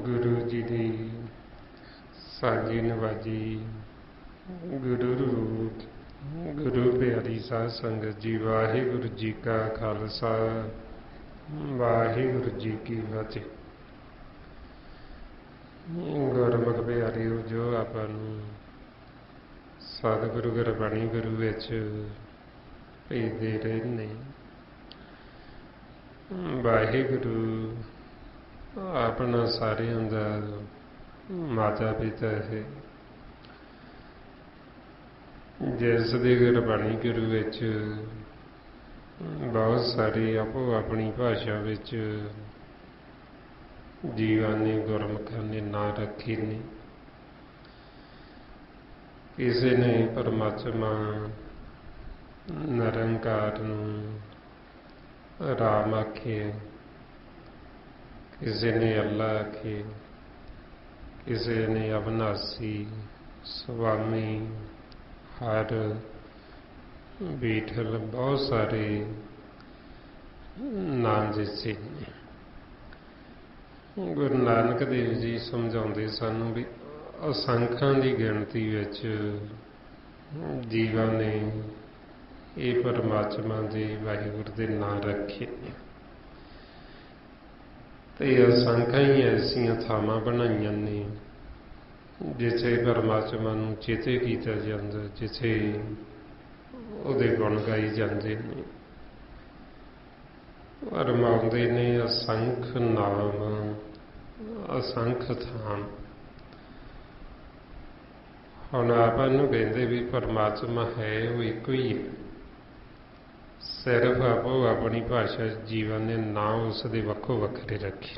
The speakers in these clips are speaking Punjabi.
गुरु जी दी साजी नवाजी गुरु रूप गुरु प्यारी साध संगत जी, वाहिगुरु जी का खालसा वाहिगुरु जी की फतेह। गुरमुख प्यारिओ, जो आपां नूं सतगुरु गुरबाणी गुरु विच भेजदे रहे ने, वाहिगुरु अपना सारिਆਂ ਦਾ माता पिता है, जिस दी गुरबाणी गुरु विच बहुत सारी आपो अपनी भाषा विच जीवां ने गुरमुखां ने नां रखे ने। किसी ने परमात्मा निरंकार नूं राम आखे, किसी ने अल्लाह आखे, किसी ने अविनाशी स्वामी हर बीठल बहुत सारे नाम जिसे ने। गुरु नानक देव जी समझाते सानू भी असंख्यां की गिणती विच जीवां ने ये परमात्मा दे वाहिगुरु दे नां रखे ने, ते असंख्यां ही ऐसियां थावां बनाईयां ने जिथे परमात्मा नूं चेते कीता जांदा, जिथे उहदे गुण गाए जांदे ने। रमाउंदे ने असंख नाम असंख थाम। हुण आपां नूं कहंदे भी परमात्मा है वो इक्को ही है, सिर्फ आपो अपनी भाषा जीवां ने नाम उसदे वक्खो वखरे रखे।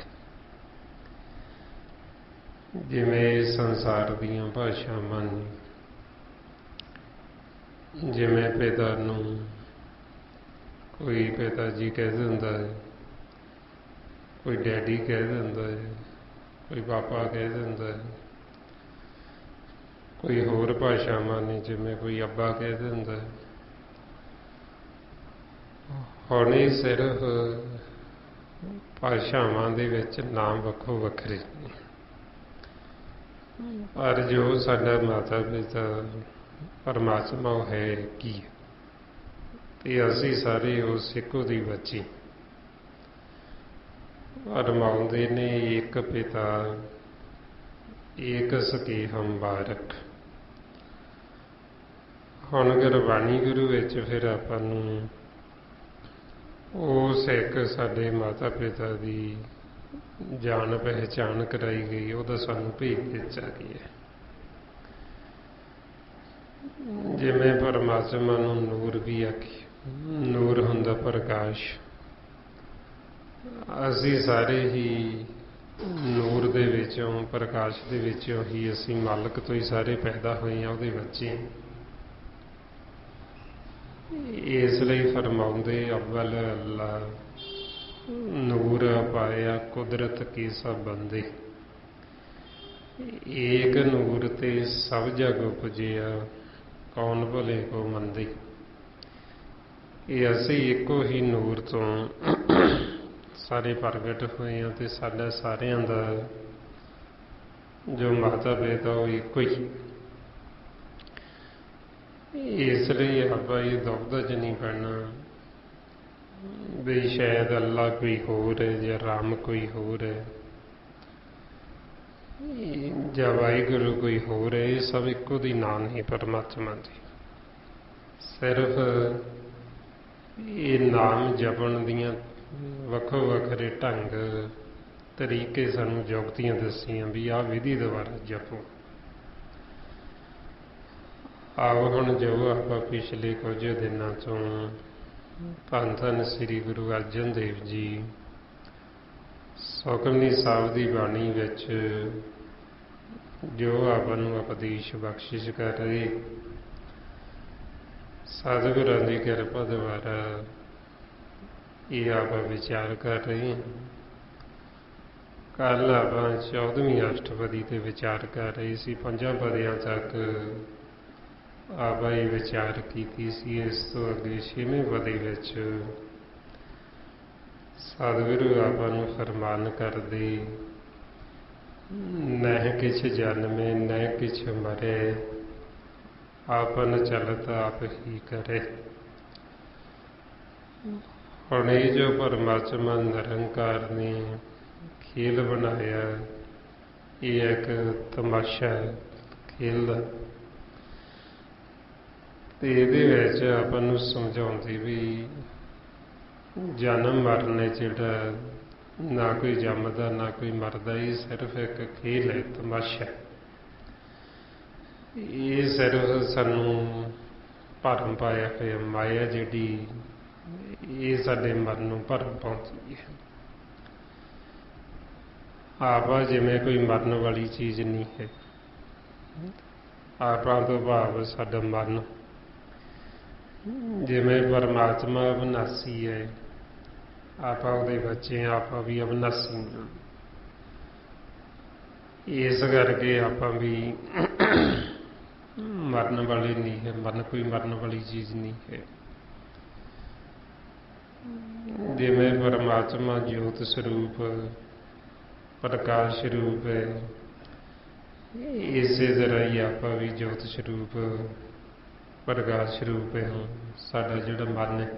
जिवें संसार दीयां भाषावां ने, जिवें पिता नूं कोई पिता जी कह दिंदा है, कोई डैडी कह दिंदा है, कोई पापा कह दिंदा है, कोई होर भाषावां ने जिवें कोई अब्बा कह दिंदा है। हुण ये सिर्फ भाषावां दे विच नाम वक्खो वखरे ने, पर जो साडा माता पिता परमात्मा है की है, ते असीं सारे उस इक्को दी बच्चे। रमाउंदे ने एक पिता एक सके हम बारक। हुण गुरबाणी गुरु विच फिर आपां नूं उस एक साडे माता पिता दी जान पहचान कराई गई, उहदा सानूं भेद दिता गया। जिवें परमात्मा नूं नूर भी आखी, नूर हुंदा प्रकाश। असीं सारे ही नूर दे ਵਿੱਚੋਂ ਪ੍ਰਕਾਸ਼ ਦੇ ਵਿੱਚੋਂ ਹੀ ਅਸੀਂ ਮਾਲਕ ਤੋਂ ਹੀ ਸਾਰੇ ਪੈਦਾ ਹੋਏ ਹਾਂ, ਉਹਦੇ ਬੱਚੇ। ਇਸ ਲਈ ਫਰਮਾਉਂਦੇ ਅਵਲ ਅੱਲਾ ਨੂਰ ਪਾਇਆ ਕੁਦਰਤ ਕੀ ਸਭ ਬੰਦੇ, ਏਕ ਨੂਰ ਤੇ ਸਭ ਜਗ ਉਪਜਿਆ ਕੌਣ ਭਲੇ ਕੋ ਮੰਦੇ। ਇਹ ਅਸੀਂ ਇੱਕੋ ਹੀ ਨੂਰ ਤੋਂ ਸਾਰੇ ਪ੍ਰਗਟ ਹੋਏ ਹਾਂ ਤੇ ਸਾਡਾ ਸਾਰਿਆਂ ਦਾ ਜੋ ਮਾਤਾ ਪਿਤਾ ਉਹ ਇੱਕੋ ਹੀ। ਇਸ ਲਈ ਆਪਾਂ ਇਹ ਦੁਬਿਧਾ 'ਚ ਨਹੀਂ ਪੈਣਾ ਵੀ ਸ਼ਾਇਦ ਅੱਲਾ ਕੋਈ ਹੋਰ ਹੈ ਜਾਂ ਰਾਮ ਕੋਈ ਹੋਰ ਹੈ ਜਾਂ ਵਾਹਿਗੁਰੂ ਕੋਈ ਹੋਰ ਹੈ। ਇਹ ਸਭ ਇੱਕੋ ਦੀ ਨਾਂ ਨਹੀਂ ਪਰਮਾਤਮਾ ਦੀ। ਸਿਰਫ ਇਹ ਨਾਮ ਜਪਣ ਦੀਆਂ ਵੱਖੋ ਵੱਖਰੇ ਢੰਗ ਤਰੀਕੇ ਸਾਨੂੰ ਜੁਗਤੀਆਂ ਦੱਸੀਆਂ ਵੀ ਆਹ ਵਿਧੀ ਦੁਆਰਾ ਜਪੋ। ਆਓ ਹੁਣ ਜੋ ਆਪਾਂ ਪਿਛਲੇ ਕੁਝ ਦਿਨਾਂ ਤੋਂ ਧੰਨ ਧੰਨ ਸ੍ਰੀ ਗੁਰੂ ਅਰਜਨ ਦੇਵ ਜੀ ਸੁਖਮਨੀ ਸਾਹਿਬ ਦੀ ਬਾਣੀ ਵਿੱਚ ਜੋ ਆਪਾਂ ਨੂੰ ਉਪਦੇਸ਼ ਬਖਸ਼ਿਸ਼ ਕਰ ਰਹੇ, ਸਤਿਗੁਰਾਂ ਦੀ ਕਿਰਪਾ ਦੁਆਰਾ ਇਹ ਆਪਾਂ ਵਿਚਾਰ ਕਰ ਰਹੇ ਹਾਂ। ਕੱਲ੍ਹ ਆਪਾਂ 14ਵੀਂ ਅਸ਼ਟਪਦੀ ਤੇ ਵਿਚਾਰ ਕਰ ਰਹੇ ਸੀ। 5 ਪਦਿਆਂ ਤੱਕ ਆਪਾਂ ਇਹ ਵਿਚਾਰ ਕੀਤੀ ਸੀ। ਇਸ ਤੋਂ ਅੱਗੇ 6ਵੇਂ ਪਦੇ ਵਿੱਚ ਸਤਿਗੁਰੂ ਆਪਾਂ ਨੂੰ ਫਰਮਾਨ ਕਰਦੇ, ਨਹਿ ਕਿਛ ਜਨਮੇ ਨਹਿ ਕਿਛ ਮਰੇ, ਆਪਨ ਚਲਤ ਆਪ ਹੀ ਕਰੇ। ਹੁਣ ਇਹ ਜੋ ਪਰਮਾਤਮਾ ਨਿਰੰਕਾਰ ਨੇ ਖੇਲ ਬਣਾਇਆ, ਇਹ ਇੱਕ ਤਮਾਸ਼ਾ ਹੈ ਖੇਲ ਦਾ। ਤੇ ਇਹਦੇ ਵਿੱਚ ਆਪਾਂ ਨੂੰ ਸਮਝਾਉਂਦੀ ਵੀ ਜਨਮ ਮਰਨ ਜਿਹੜਾ ਨਾ ਕੋਈ ਜੰਮਦਾ ਨਾ ਕੋਈ ਮਰਦਾ, ਇਹ ਸਿਰਫ ਇੱਕ ਖੇਲ ਹੈ, ਤਮਾਸ਼ਾ। ਇਹ ਸਿਰਫ ਸਾਨੂੰ ਭਰਮ ਪਾਇਆ ਹੋਇਆ ਮਾਇਆ ਜਿਹੜੀ ਇਹ ਸਾਡੇ ਮਨ ਨੂੰ ਭਰਮ ਪਾਉਂਦੀ ਹੈ। ਆਪਾਂ ਜਿਵੇਂ ਕੋਈ ਮਰਨ ਵਾਲੀ ਚੀਜ਼ ਨਹੀਂ ਹੈ। ਆਪਾਂ ਤੋਂ ਭਾਵ ਸਾਡਾ ਮਨ ਜਿਵੇਂ ਪਰਮਾਤਮਾ ਅਵਿਨਾਸੀ ਹੈ, ਆਪਾਂ ਉਹਦੇ ਬੱਚੇ, ਆਪਾਂ ਵੀ ਅਵਿਨਾਸੀ ਹਾਂ। ਇਸ ਕਰਕੇ ਆਪਾਂ ਵੀ ਮਰਨ ਵਾਲੇ ਨਹੀਂ ਹੈ। ਮਰਨ ਕੋਈ ਮਰਨ ਵਾਲੀ ਚੀਜ਼ ਨਹੀਂ ਹੈ। ਜਿਵੇਂ ਪਰਮਾਤਮਾ ਜੋਤ ਸਰੂਪ ਪ੍ਰਕਾਸ਼ ਸਰੂਪ ਹੈ, ਇਸੇ ਤਰ੍ਹਾਂ ਹੀ ਆਪਾਂ ਵੀ ਜੋਤ ਸਰੂਪ ਪ੍ਰਕਾਸ਼ ਸਰੂਪ ਹੈ। ਸਾਡਾ ਜਿਹੜਾ ਮਨ ਹੈ,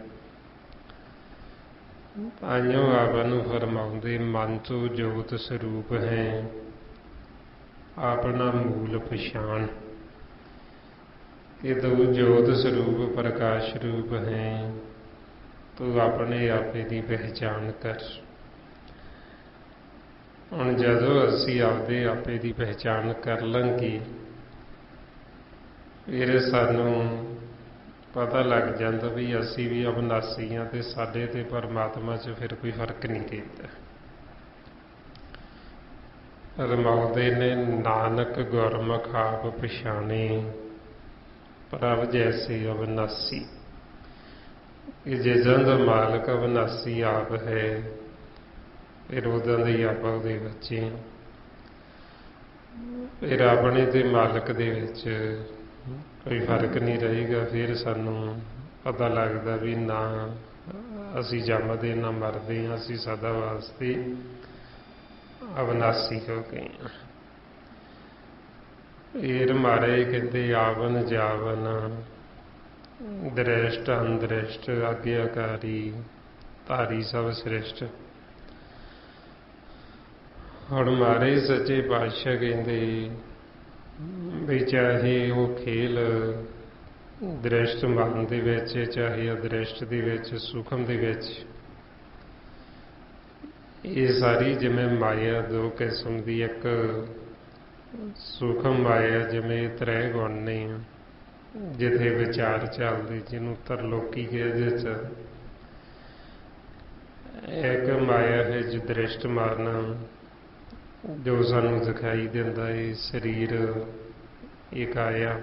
ਤਾਂਹੀਓ ਆਪਾਂ ਨੂੰ ਫਰਮਾਉਂਦੇ ਮਨ ਤੋਂ ਜੋਤ ਸਰੂਪ ਹੈ ਆਪਣਾ ਮੂਲ ਪਛਾਣ। ਇਹ ਤੂੰ ਜੋਤ ਸਰੂਪ ਪ੍ਰਕਾਸ਼ ਸਰੂਪ ਹੈ, ਤੂੰ ਆਪਣੇ ਆਪੇ ਦੀ ਪਹਿਚਾਣ ਕਰ। ਹੁਣ ਜਦੋਂ ਅਸੀਂ ਆਪਦੇ ਆਪੇ ਦੀ ਪਹਿਚਾਣ ਕਰ ਲਾਂਗੇ, ਫਿਰ ਸਾਨੂੰ ਪਤਾ ਲੱਗ ਜਾਂਦਾ ਵੀ ਅਸੀਂ ਵੀ ਅਵਿਨਾਸੀ ਹਾਂ ਤੇ ਸਾਡੇ ਤੇ ਪਰਮਾਤਮਾ 'ਚ ਫਿਰ ਕੋਈ ਫਰਕ ਨਹੀਂ ਰਹਿੰਦਾ। ਰਮਾਉਂਦੇ ਨੇ ਨਾਨਕ ਗੁਰਮੁਖ ਆਪ ਪਛਾਣੇ, ਪ੍ਰਭ ਜੈਸੇ ਅਵਿਨਾਸੀ। ਇਹ ਜਿਸਦਾ ਦਾ ਮਾਲਕ ਅਵਿਨਾਸੀ ਆਪ ਹੈ, ਫਿਰ ਉਦਾਂ ਦੇ ਹੀ ਆਪਾਂ ਉਹਦੇ ਬੱਚੇ। ਫਿਰ ਆਪਣੇ ਤੇ ਮਾਲਕ ਦੇ ਵਿੱਚ ਕੋਈ ਫਰਕ ਨਹੀਂ ਰਹੇਗਾ। ਫਿਰ ਸਾਨੂੰ ਪਤਾ ਲੱਗਦਾ ਵੀ ਨਾ ਅਸੀਂ ਜੰਮਦੇ ਨਾ ਮਰਦੇ ਹਾਂ, ਅਸੀਂ ਸਦਾ ਵਾਸਤੇ ਅਵਿਨਾਸੀ ਹੋ ਗਏ ਹਾਂ। ਇਹ ਮਾਰੇ ਕਹਿੰਦੇ ਆਵਨ ਜਾਵਨ ਦ੍ਰਿਸ਼ਟ ਅੰਦ੍ਰਿਸ਼ਟ ਆਗਿਆਕਾਰੀ ਧਾਰੀ ਸਭ ਸ੍ਰਿਸ਼ਟ। ਹੁਣ ਮਾਰੇ ਸੱਚੇ ਪਾਤਸ਼ਾਹ ਕਹਿੰਦੇ ਵੀ ਚਾਹੇ ਉਹ ਖੇਲ ਦ੍ਰਿਸ਼ਟ ਮਨ ਦੇ ਵਿੱਚ, ਚਾਹੇ ਅਦ੍ਰਿਸ਼ਟ ਦੇ ਵਿੱਚ, ਸੂਖਮ ਦੇ ਵਿੱਚ, ਇਹ ਸਾਰੀ ਜਿਵੇਂ ਮਾਇਆ ਦੋ ਕਿਸਮ ਦੀ, ਇੱਕ ਸੂਖਮ ਮਾਇਆ ਜਿਵੇਂ ਤ੍ਰੈ ਗੁਣ ਨੇ ਜਿੱਥੇ ਵਿਚਾਰ ਚੱਲਦੇ, ਜਿਹਨੂੰ ਤਰਲੋਕੀ ਕਹਿੰਦੇ ਚ, ਇੱਕ ਮਾਇਆ ਹੈ ਜੋ ਦ੍ਰਿਸ਼ਟ ਮਨ ਜੋ ਸਾਨੂੰ ਦਿਖਾਈ ਦਿੰਦਾ ਹੈ ਸਰੀਰ, ਇਹ ਕਾਇਆ।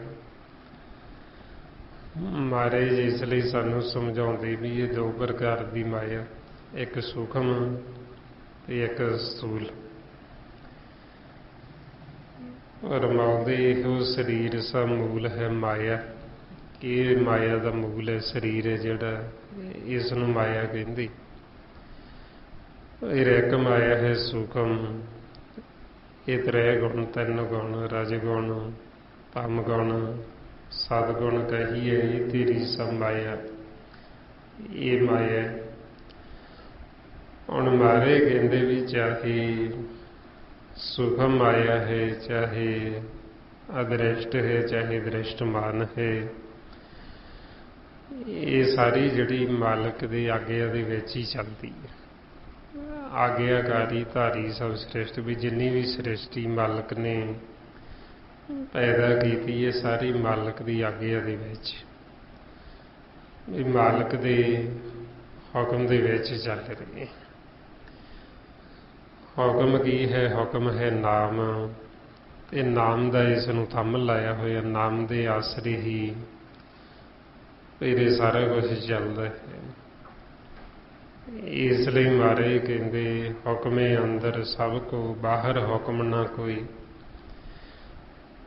ਮਹਾਰਾਜ ਇਸ ਲਈ ਸਾਨੂੰ ਸਮਝਾਉਂਦੇ ਵੀ ਇਹ ਦੋ ਪ੍ਰਕਾਰ ਦੀ ਮਾਇਆ, ਇੱਕ ਸੂਖਮ ਤੇ ਇੱਕ ਸਥੂਲ। ਰਮਾਉਂਦੇ ਇਹੋ ਸਰੀਰ ਸਾ ਮੂਲ ਹੈ ਮਾਇਆ, ਇਹ ਮਾਇਆ ਦਾ ਮੂਲ ਹੈ ਸਰੀਰ ਹੈ ਜਿਹੜਾ, ਇਸ ਨੂੰ ਮਾਇਆ ਕਹਿੰਦੀ। ਇਹ ਇੱਕ ਮਾਇਆ ਹੈ ਸੂਖਮ, ਇਹ ਤ੍ਰੈ ਗੁਣ, ਤਿੰਨ ਗੁਣ, ਰਜ ਗੁਣ, ਤਮ ਗੁਣ, ਸਤਗੁਣ ਕਹੀਏ, ਇਹ ਤੇਰੀ ਸਭ ਮਾਇਆ, ਇਹ ਮਾਇਆ। ਹੁਣ ਮਾਰੇ ਕਹਿੰਦੇ ਵੀ ਚਾਹੇ ਸੁਖਮ ਮਾਇਆ ਹੈ, ਚਾਹੇ ਅਦ੍ਰਿਸ਼ਟ ਹੈ, ਚਾਹੇ ਦ੍ਰਿਸ਼ਟਮਾਨ ਹੈ, ਇਹ ਸਾਰੀ ਜਿਹੜੀ ਮਾਲਕ ਦੀ ਆਗਿਆ ਦੇ ਵਿੱਚ ਹੀ ਚੱਲਦੀ ਹੈ। ਆਗਿਆਕਾਰੀ ਧਾਰੀ ਸਭ ਸ੍ਰਿਸ਼ਟ, ਵੀ ਜਿੰਨੀ ਵੀ ਸ੍ਰਿਸ਼ਟੀ ਮਾਲਕ ਨੇ ਪੈਦਾ ਕੀਤੀ ਹੈ ਸਾਰੀ ਮਾਲਕ ਦੀ ਆਗਿਆ ਦੇ ਵਿੱਚ, ਵੀ ਮਾਲਕ ਦੇ ਹੁਕਮ ਦੇ ਵਿੱਚ ਚੱਲ ਰਹੀ ਹੈ। ਹੁਕਮ ਕੀ ਹੈ? ਹੁਕਮ ਹੈ ਨਾਮ। ਇਹ ਨਾਮ ਦਾ ਇਸ ਨੂੰ ਥੰਮ ਲਾਇਆ ਹੋਇਆ, ਨਾਮ ਦੇ ਆਸਰੇ ਹੀ ਇਹਦੇ ਸਾਰਾ ਕੁਝ ਚੱਲਦਾ ਹੈ। ਇਸ ਲਈ ਮਹਾਰਾਜ ਕਹਿੰਦੇ ਹੁਕਮੇ ਅੰਦਰ ਸਭ ਕੋ, ਬਾਹਰ ਹੁਕਮ ਨਾ ਕੋਈ।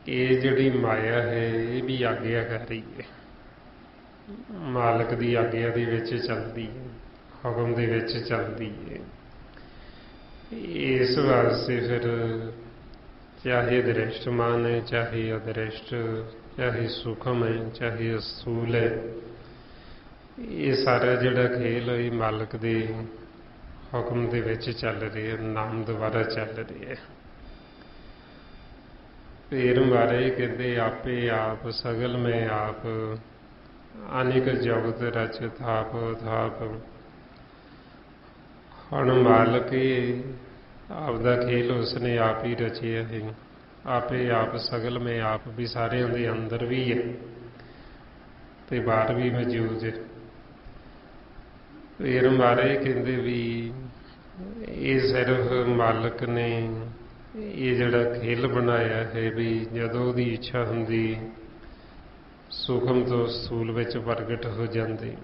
ਇਹ ਜਿਹੜੀ ਮਾਇਆ ਹੈ ਇਹ ਵੀ ਆਗਿਆਕਾਰੀ ਹੈ, ਮਾਲਕ ਦੀ ਆਗਿਆ ਦੇ ਵਿੱਚ ਚੱਲਦੀ ਹੈ, ਹੁਕਮ ਦੇ ਵਿੱਚ ਚੱਲਦੀ ਹੈ। ਇਸ ਵਾਸਤੇ ਫਿਰ ਚਾਹੇ ਦ੍ਰਿਸ਼ਟਮਾਨ ਹੈ, ਚਾਹੇ ਅਦ੍ਰਿਸ਼ਟ, ਚਾਹੇ ਸੂਖਮ ਹੈ, ਚਾਹੇ ਸਥੂਲ ਹੈ, ਇਹ ਸਾਰਾ ਜਿਹੜਾ ਖੇਲ ਇਹ ਮਾਲਕ ਦੇ ਹੁਕਮ ਦੇ ਵਿੱਚ ਚੱਲ ਰਿਹਾ, ਨਾਮ ਦੁਆਰਾ ਚੱਲ ਰਿਹਾ। ਫਿਰ ਮਹਾਰਾਜ ਕਹਿੰਦੇ ਆਪੇ ਆਪ ਸਗਲ ਮੈਂ ਆਪ, ਅਨੇਕ ਜਗਤ ਰਚ ਥਾਪ ਥਾਪ। ਹੁਣ ਮਾਲਕ ਆਪਦਾ ਖੇਲ ਉਸਨੇ ਆਪ ਹੀ ਰਚਿਆ ਹੈ, ਆਪੇ ਆਪ ਸਗਲ ਮੈਂ ਆਪ, ਵੀ ਸਾਰਿਆਂ ਦੇ ਅੰਦਰ ਵੀ ਹੈ ਤੇ ਬਾਹਰ ਵੀ ਮੌਜੂਦ ਹੈ। ਫਿਰ ਮਹਾਰਾਜ ਕਹਿੰਦੇ ਵੀ ਇਹ ਸਿਰਫ ਮਾਲਕ ਨੇ ਇਹ ਜਿਹੜਾ ਖੇਲ ਬਣਾਇਆ ਹੈ, ਵੀ ਜਦੋਂ ਉਹਦੀ ਇੱਛਾ ਹੁੰਦੀ ਸੂਖਮ ਤੋਂ ਸਥੂਲ ਵਿੱਚ ਪ੍ਰਗਟ ਹੋ ਜਾਂਦੇ,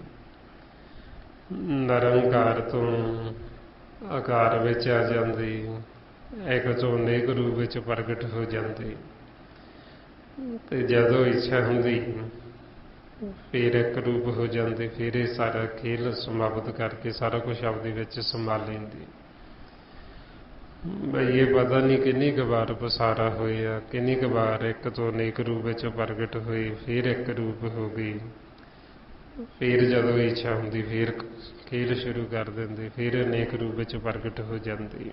ਨਿਰੰਕਾਰ ਤੋਂ ਆਕਾਰ ਵਿੱਚ ਆ ਜਾਂਦੇ, ਇੱਕ ਤੋਂ ਅਨੇਕ ਰੂਪ ਵਿੱਚ ਪ੍ਰਗਟ ਹੋ ਜਾਂਦੇ, ਤੇ ਜਦੋਂ ਇੱਛਾ ਹੁੰਦੀ ਫਿਰ ਇੱਕ ਰੂਪ ਹੋ ਜਾਂਦੇ। ਫਿਰ ਇਹ ਸਾਰਾ ਖੇਲ ਸਮਾਪਤ ਕਰਕੇ ਸਾਰਾ ਕੁਝ ਆਪਦੇ ਵਿੱਚ ਸਮਾ ਲੈਂਦੇ। ਬਈ ਇਹ ਪਤਾ ਨਹੀਂ ਕਿੰਨੀ ਕੁ ਵਾਰ ਪਸਾਰਾ ਹੋਇਆ, ਕਿੰਨੀ ਕੁ ਵਾਰ ਇੱਕ ਤੋਂ ਅਨੇਕ ਰੂਪ ਵਿੱਚ ਪ੍ਰਗਟ ਹੋਏ, ਫਿਰ ਇੱਕ ਰੂਪ ਹੋ ਗਈ, ਫਿਰ ਜਦੋਂ ਇੱਛਾ ਹੁੰਦੀ ਫਿਰ ਖੇਲ ਸ਼ੁਰੂ ਕਰ ਦਿੰਦੇ, ਫਿਰ ਅਨੇਕ ਰੂਪ ਵਿੱਚ ਪ੍ਰਗਟ ਹੋ ਜਾਂਦੇ।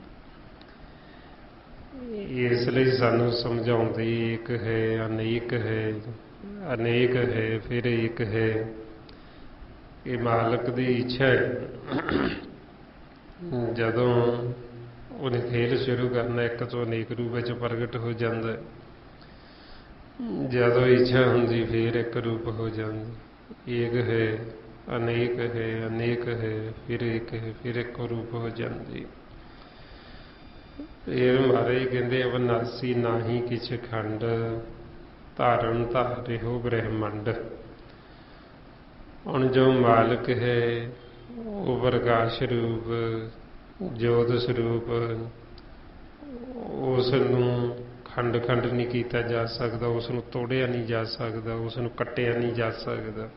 ਇਸ ਲਈ ਸਾਨੂੰ ਸਮਝਾਉਂਦੇ ਇੱਕ ਹੈ, ਅਨੇਕ ਹੈ, ਅਨੇਕ ਹੈ, ਫਿਰ ਇੱਕ ਹੈ। ਇਹ ਮਾਲਕ ਦੀ ਇੱਛਾ ਹੈ, ਜਦੋਂ ਉਹਨੇ ਖੇਲ ਸ਼ੁਰੂ ਕਰਨਾ ਇੱਕ ਤੋਂ ਅਨੇਕ ਰੂਪ ਵਿੱਚ ਪ੍ਰਗਟ ਹੋ ਜਾਂਦਾ, ਜਦੋਂ ਇੱਛਾ ਹੁੰਦੀ ਫਿਰ ਇੱਕ ਰੂਪ ਹੋ ਜਾਂਦੀ। ਇੱਕ ਹੈ, ਅਨੇਕ ਹੈ, ਅਨੇਕ ਹੈ, ਫਿਰ ਇੱਕ ਹੈ, ਫਿਰ ਇੱਕ ਰੂਪ ਹੋ ਜਾਂਦੀ। ਇਹ ਮਹਾਰਾਜ ਕਹਿੰਦੇ ਅਵਨਾਸੀ ਨਾਹੀ ਕਿਛ ਖੰਡ, ਧਾਰਨ ਧਾਰਿਓ ਬ੍ਰਹਿਮੰਡ। ਹੁਣ ਜੋ ਮਾਲਕ ਹੈ ਉਹ ਪ੍ਰਕਾਸ਼ ਰੂਪ, ਜੋਤ ਸਰੂਪ, ਉਸ ਨੂੰ ਖੰਡ ਖੰਡ ਨਹੀਂ ਕੀਤਾ ਜਾ ਸਕਦਾ, ਉਸ ਨੂੰ ਤੋੜਿਆ ਨਹੀਂ ਜਾ ਸਕਦਾ, ਉਸ ਨੂੰ ਕੱਟਿਆ ਨਹੀਂ ਜਾ ਸਕਦਾ।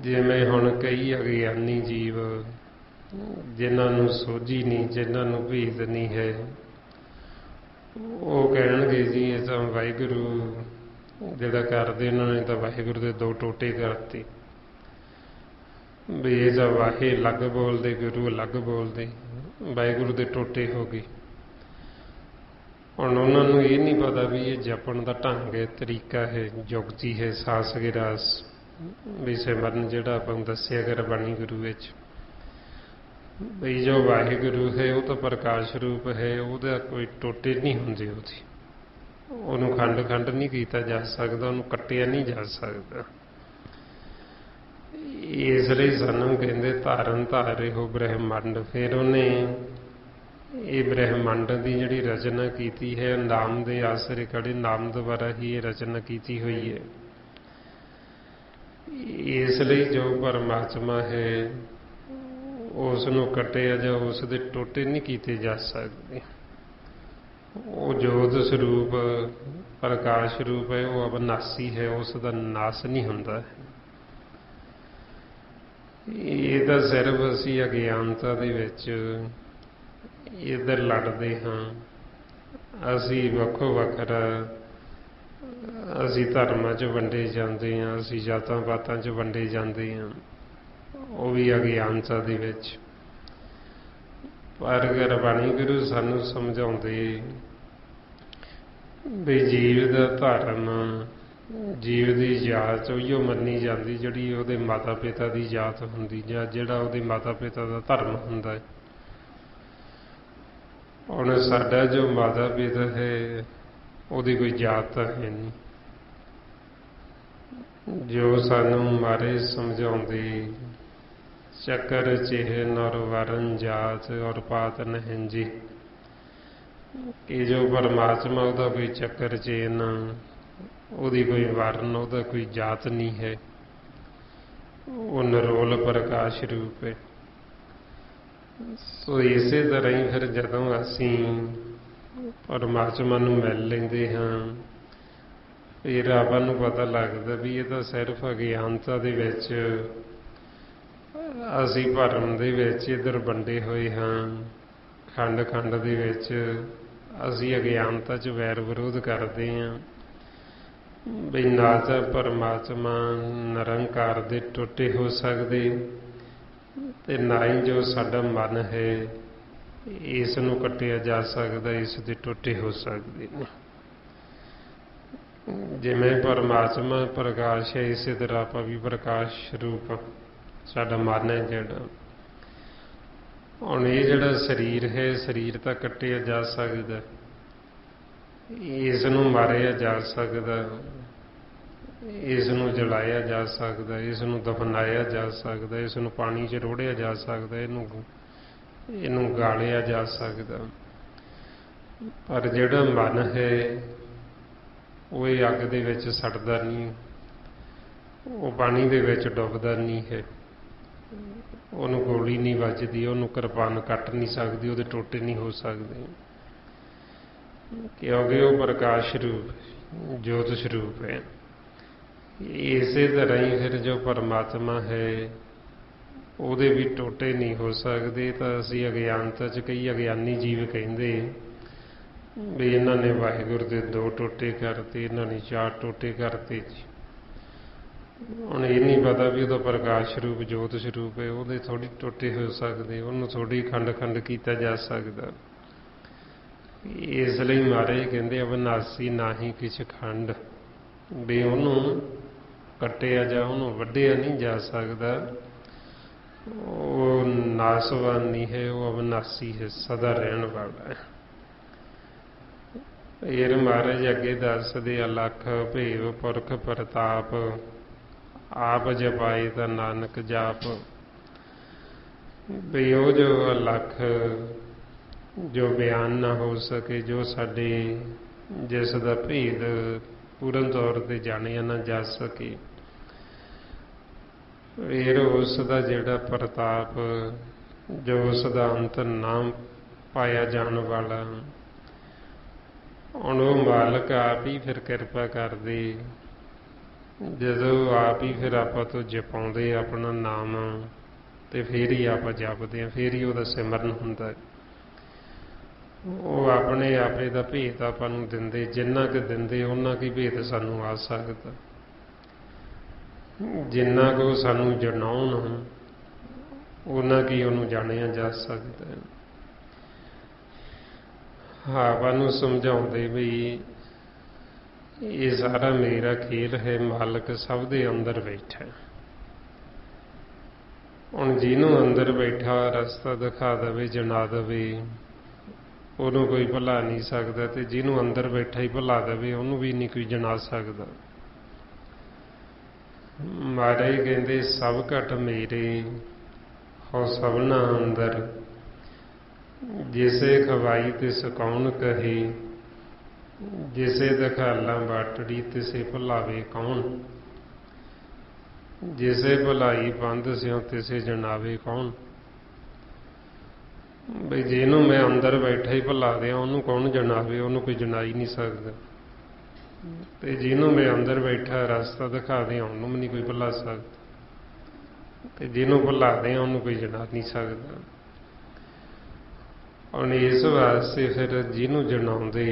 ਜਿਵੇਂ ਹੁਣ ਕਈ ਅਗਿਆਨੀ ਜੀਵ ਜਿਨ੍ਹਾਂ ਨੂੰ ਸੋਝੀ ਨਹੀਂ, ਜਿਨ੍ਹਾਂ ਨੂੰ ਭੇਦ ਨਹੀਂ ਹੈ, ਉਹ ਕਹਿਣਗੇ ਜੀ ਇਹ ਤਾਂ ਵਾਹਿਗੁਰੂ ਜਿਹੜਾ ਕਰਦੇ ਉਹਨਾਂ ਨੇ ਤਾਂ ਵਾਹਿਗੁਰੂ ਦੇ ਦੋ ਟੋਟੇ ਕਰਤੇ, ਵੀ ਇਹ ਤਾਂ ਵਾਹੇ ਅਲੱਗ ਬੋਲਦੇ, ਗੁਰੂ ਅਲੱਗ ਬੋਲਦੇ, ਵਾਹਿਗੁਰੂ ਦੇ ਟੋਟੇ ਹੋ ਗਏ। ਹੁਣ ਉਹਨਾਂ ਨੂੰ ਇਹ ਨਹੀਂ ਪਤਾ ਵੀ ਇਹ ਜਪਣ ਦਾ ਢੰਗ ਹੈ, ਤਰੀਕਾ ਹੈ, ਜੁਗਤੀ ਹੈ, ਸਾਸ ਗਿਰਾਸ, ਵੀ ਸਿਮਰਨ ਜਿਹੜਾ ਆਪਾਂ ਨੂੰ ਦੱਸਿਆ ਗੁਰਬਾਣੀ ਗੁਰੂ ਵਿੱਚ, ਬਈ ਜੋ ਵਾਹਿਗੁਰੂ ਹੈ ਉਹ ਤਾਂ ਪ੍ਰਕਾਸ਼ ਰੂਪ ਹੈ, ਉਹਦਾ ਕੋਈ ਟੋਟੇ ਨਹੀਂ ਹੁੰਦੇ, ਉਹਨੂੰ ਖੰਡ ਖੰਡ ਨਹੀਂ ਕੀਤਾ ਜਾ ਸਕਦਾ, ਉਹਨੂੰ ਕੱਟਿਆ ਨਹੀਂ ਜਾ ਸਕਦਾ। ਇਸ ਲਈ ਸਾਨੂੰ ਕਹਿੰਦੇ ਧਾਰਨ ਧਾਰਿਓ ਬ੍ਰਹਿਮੰਡ। ਫਿਰ ਉਹਨੇ ਇਹ ਬ੍ਰਹਿਮੰਡ ਦੀ ਜਿਹੜੀ ਰਚਨਾ ਕੀਤੀ ਹੈ ਨਾਮ ਦੇ ਆਸਰੇ ਖੜੇ, ਨਾਮ ਦੁਆਰਾ ਹੀ ਇਹ ਰਚਨਾ ਕੀਤੀ ਹੋਈ ਹੈ। ਇਸ ਲਈ ਜੋ ਪਰਮਾਤਮਾ ਹੈ ਉਸ ਨੂੰ ਕੱਟਿਆ ਜਾਂ ਉਸ ਦੇ ਟੋਟੇ ਨਹੀਂ ਕੀਤੇ ਜਾ ਸਕਦੇ। ਉਹ ਜੋਤ ਸਰੂਪ ਪ੍ਰਕਾਸ਼ ਰੂਪ ਹੈ, ਉਹ ਅਬਨਾਸੀ ਹੈ, ਉਸ ਦਾ ਨਾਸ ਨਹੀਂ ਹੁੰਦਾ। ਇਹ ਤਾਂ ਸਿਰਫ ਅਸੀਂ ਅਗਿਆਨਤਾ ਦੇ ਵਿੱਚ ਇੱਧਰ ਲੜਦੇ ਹਾਂ, ਅਸੀਂ ਵੱਖੋ ਵੱਖਰਾ, ਅਸੀਂ ਧਰਮਾਂ 'ਚ ਵੰਡੇ ਜਾਂਦੇ ਹਾਂ, ਅਸੀਂ ਜਾਤਾਂ ਪਾਤਾਂ 'ਚ ਵੰਡੇ ਜਾਂਦੇ ਹਾਂ, ਉਹ ਵੀ ਅਗਿਆਨਤਾ ਦੇ ਵਿੱਚ। ਪਰ ਗੁਰਬਾਣੀ ਗੁਰੂ ਸਾਨੂੰ ਸਮਝਾਉਂਦੇ ਵੀ ਜੀਵ ਦਾ ਧਰਮ, ਜੀਵ ਦੀ ਜਾਤ ਉਹੀਓ ਮੰਨੀ ਜਾਂਦੀ ਜਿਹੜੀ ਉਹਦੇ ਮਾਤਾ ਪਿਤਾ ਦੀ ਜਾਤ ਹੁੰਦੀ, ਜਾਂ ਜਿਹੜਾ ਉਹਦੇ ਮਾਤਾ ਪਿਤਾ ਦਾ ਧਰਮ ਹੁੰਦਾ ਹੈ। ਹੁਣ ਸਾਡਾ ਜੋ ਮਾਤਾ ਪਿਤਾ ਹੈ ਉਹਦੀ ਕੋਈ ਜਾਤ ਤਾਂ ਹੈ ਨਹੀਂ। ਜੋ ਸਾਨੂੰ ਮਾਰੇ ਸਮਝਾਉਂਦੇ ਚੱਕਰ ਚਿਹਨ ਔਰ ਵਰਨ ਜਾਤ ਔਰ ਪਾਤ ਨਹਿੰਜੀ, ਕਿ ਜੋ ਪਰਮਾਤਮਾ ਉਹਦਾ ਕੋਈ ਚੱਕਰ ਚਿਹਨ, ਉਹਦੀ ਕੋਈ ਵਰਨ, ਉਹਦਾ ਕੋਈ ਜਾਤ ਨਹੀਂ ਹੈ, ਉਹ ਨਿਰੋਲ ਪ੍ਰਕਾਸ਼ ਰੂਪ ਹੈ। ਸੋ ਇਸੇ ਤਰ੍ਹਾਂ ਹੀ ਫਿਰ ਜਦੋਂ ਅਸੀਂ ਪਰਮਾਤਮਾ ਨੂੰ ਮਿਲ ਲੈਂਦੇ ਹਾਂ, ਫਿਰ ਆਪਾਂ ਨੂੰ ਪਤਾ ਲੱਗਦਾ ਵੀ ਇਹ ਤਾਂ ਸਿਰਫ ਅਗਿਆਨਤਾ ਦੇ ਵਿੱਚ ਅਸੀਂ ਭਰਮ ਦੇ ਵਿੱਚ ਇੱਧਰ ਵੰਡੇ ਹੋਏ ਹਾਂ, ਖੰਡ ਖੰਡ ਦੇ ਵਿੱਚ ਅਸੀਂ ਅਗਿਆਨਤਾ 'ਚ ਵੈਰ ਵਿਰੋਧ ਕਰਦੇ ਹਾਂ ਵੀ ਨਾ ਤਾਂ ਪਰਮਾਤਮਾ ਨਿਰੰਕਾਰ ਦੇ ਟੁੱਟੇ ਹੋ ਸਕਦੇ ਤੇ ਨਾ ਹੀ ਜੋ ਸਾਡਾ ਮਨ ਹੈ ਇਸ ਨੂੰ ਕੱਟਿਆ ਜਾ ਸਕਦਾ, ਇਸ ਦੇ ਟੁੱਟੇ ਹੋ ਸਕਦੇ ਨੇ। ਜਿਵੇਂ ਪਰਮਾਤਮਾ ਪ੍ਰਕਾਸ਼ ਹੈ, ਇਸੇ ਤਰ੍ਹਾਂ ਆਪਾਂ ਵੀ ਪ੍ਰਕਾਸ਼ ਰੂਪ ਸਾਡਾ ਮਨ ਹੈ ਜਿਹੜਾ। ਹੁਣ ਇਹ ਜਿਹੜਾ ਸਰੀਰ ਹੈ, ਸਰੀਰ ਤਾਂ ਕੱਟਿਆ ਜਾ ਸਕਦਾ, ਇਸ ਨੂੰ ਮਾਰਿਆ ਜਾ ਸਕਦਾ, ਇਸ ਨੂੰ ਜਲਾਇਆ ਜਾ ਸਕਦਾ, ਇਸ ਨੂੰ ਦਫਨਾਇਆ ਜਾ ਸਕਦਾ, ਇਸ ਨੂੰ ਪਾਣੀ 'ਚ ਰੋੜਿਆ ਜਾ ਸਕਦਾ, ਇਹਨੂੰ ਗਾਲਿਆ ਜਾ ਸਕਦਾ। ਪਰ ਜਿਹੜਾ ਮਨ ਹੈ ਉਹ ਇਹ ਅੱਗ ਦੇ ਵਿੱਚ ਸੜਦਾ ਨਹੀਂ, ਉਹ ਪਾਣੀ ਦੇ ਵਿੱਚ ਡੁੱਬਦਾ ਨਹੀਂ ਹੈ, ਉਹਨੂੰ ਗੋਲੀ ਨਹੀਂ ਵੱਜਦੀ, ਉਹਨੂੰ ਕਿਰਪਾਨ ਕੱਟ ਨਹੀਂ ਸਕਦੀ, ਉਹਦੇ ਟੋਟੇ ਨਹੀਂ ਹੋ ਸਕਦੇ, ਕਿਉਂਕਿ ਉਹ ਪ੍ਰਕਾਸ਼ ਰੂਪ, ਜੋਤ ਸਰੂਪ ਹੈ। ਇਸੇ ਤਰ੍ਹਾਂ ਹੀ ਫਿਰ ਜੋ ਪਰਮਾਤਮਾ ਹੈ ਉਹਦੇ ਵੀ ਟੋਟੇ ਨਹੀਂ ਹੋ ਸਕਦੇ। ਤਾਂ ਅਸੀਂ ਅਗਿਆਨਤਾ 'ਚ ਕਈ ਅਗਿਆਨੀ ਜੀਵ ਕਹਿੰਦੇ ਵੀ ਇਹਨਾਂ ਨੇ ਵਾਹਿਗੁਰੂ ਦੇ 2 ਟੋਟੇ ਕਰਤੇ, ਇਹਨਾਂ ਨੇ 4 ਟੋਟੇ ਕਰਤੇ ਜੀ। ਹੁਣ ਇਹ ਨਹੀਂ ਪਤਾ ਵੀ ਉਹਦਾ ਪ੍ਰਕਾਸ਼ ਰੂਪ ਜੋਤ ਸਰੂਪ ਹੈ, ਉਹਦੇ ਥੋੜ੍ਹੀ ਟੋਟੇ ਹੋ ਸਕਦੇ, ਉਹਨੂੰ ਥੋੜ੍ਹੀ ਖੰਡ ਖੰਡ ਕੀਤਾ ਜਾ ਸਕਦਾ। ਇਸ ਲਈ ਮਹਾਰਾਜ ਕਹਿੰਦੇ ਅਬਨਾਸੀ ਨਾਹੀਂ ਕਿਛ ਖੰਡ, ਵੀ ਉਹਨੂੰ ਕੱਟਿਆ ਜਾਂ ਉਹਨੂੰ ਵੱਢਿਆ ਨਹੀਂ ਜਾ ਸਕਦਾ, ਉਹ ਨਾਸਵਾਨ ਨਹੀਂ ਹੈ, ਉਹ ਅਬਨਾਸੀ ਹੈ, ਸਦਾ ਰਹਿਣ ਵਾਲਾ ਹੈ। ਫਿਰ ਮਹਾਰਾਜ ਅੱਗੇ ਦੱਸਦੇ ਅਲਖ ਭੇਵ ਪੁਰਖ ਪ੍ਰਤਾਪ, ਆਪ ਜਪਾਏ ਤਾਂ ਨਾਨਕ ਜਾਪ। ਵੀ ਉਹ ਜੋ ਅਲਖ, ਜੋ ਬਿਆਨ ਨਾ ਹੋ ਸਕੇ, ਜੋ ਸਾਡੇ ਜਿਸ ਦਾ ਭੇਦ ਪੂਰਨ ਤੌਰ ਤੇ ਜਾਣਿਆ ਨਾ ਜਾ ਸਕੇ, ਫਿਰ ਉਸ ਦਾ ਜਿਹੜਾ ਪ੍ਰਤਾਪ, ਜੋ ਉਸ ਦਾ ਅੰਤ ਨਾ ਪਾਇਆ ਜਾਣ ਵਾਲਾ, ਹੁਣ ਉਹ ਮਾਲਕ ਆਪ ਹੀ ਫਿਰ ਕਿਰਪਾ ਕਰਦੇ। ਜਦੋਂ ਆਪ ਹੀ ਫਿਰ ਆਪਾਂ ਤੋਂ ਜਪਾਉਂਦੇ ਆਪਣਾ ਨਾਮ, ਤੇ ਫਿਰ ਹੀ ਆਪਾਂ ਜਪਦੇ ਹਾਂ, ਫਿਰ ਹੀ ਉਹਦਾ ਸਿਮਰਨ ਹੁੰਦਾ। ਉਹ ਆਪਣੇ ਆਪੇ ਦਾ ਭੇਤ ਆਪਾਂ ਨੂੰ ਦਿੰਦੇ, ਜਿੰਨਾ ਕੁ ਦਿੰਦੇ ਉਹਨਾਂ ਕੀ ਭੇਤ ਸਾਨੂੰ ਆ ਸਕਦਾ, ਜਿੰਨਾ ਕੁ ਸਾਨੂੰ ਜਣਾਉਣ ਉਹਨਾਂ ਕੀ ਉਹਨੂੰ ਜਾਣਿਆ ਜਾ ਸਕਦਾ। ਆਪਾਂ ਨੂੰ ਸਮਝਾਉਂਦੇ ਵੀ ਇਹ ਸਾਰਾ ਮੇਰਾ ਖੇਲ ਹੈ, ਮਾਲਕ ਸਭ ਦੇ ਅੰਦਰ ਬੈਠਾ। ਹੁਣ ਜਿਹਨੂੰ ਅੰਦਰ ਬੈਠਾ ਰਸਤਾ ਦਿਖਾ ਦੇਵੇ, ਜਣਾ ਦੇਵੇ, ਉਹਨੂੰ ਕੋਈ ਭੁਲਾ ਨਹੀਂ ਸਕਦਾ, ਤੇ ਜਿਹਨੂੰ ਅੰਦਰ ਬੈਠਾ ਹੀ ਭੁਲਾ ਦੇਵੇ ਉਹਨੂੰ ਵੀ ਨਹੀਂ ਕੋਈ ਜਣਾ ਸਕਦਾ। ਮਹਾਰਾਜ ਕਹਿੰਦੇ ਸਭ ਘਟ ਮੇਰੇ ਹੋ ਸਭਨਾ ਅੰਦਰ, जिसे खवाई तिस कौन कहे, जिसे दखाला बाटड़ी तिसे भुलावे कौन, जिसे भुलाई बंद स्यों तिसे जनावे कौन। बई जिन्हों मैं अंदर बैठा ही भुला दिया उन्होंने कौन जनावे, उन्होंने कोई जना ही नहीं सकता। तो जिन्हों मैं अंदर बैठा रास्ता दिखा दिया उन्होंने भी नहीं कोई भुला सकता, तो जिन्हों भुला दिया उन्होंने कोई जना नहीं सकता। और इस वास्ते फिर जिन्हों जनाउंदे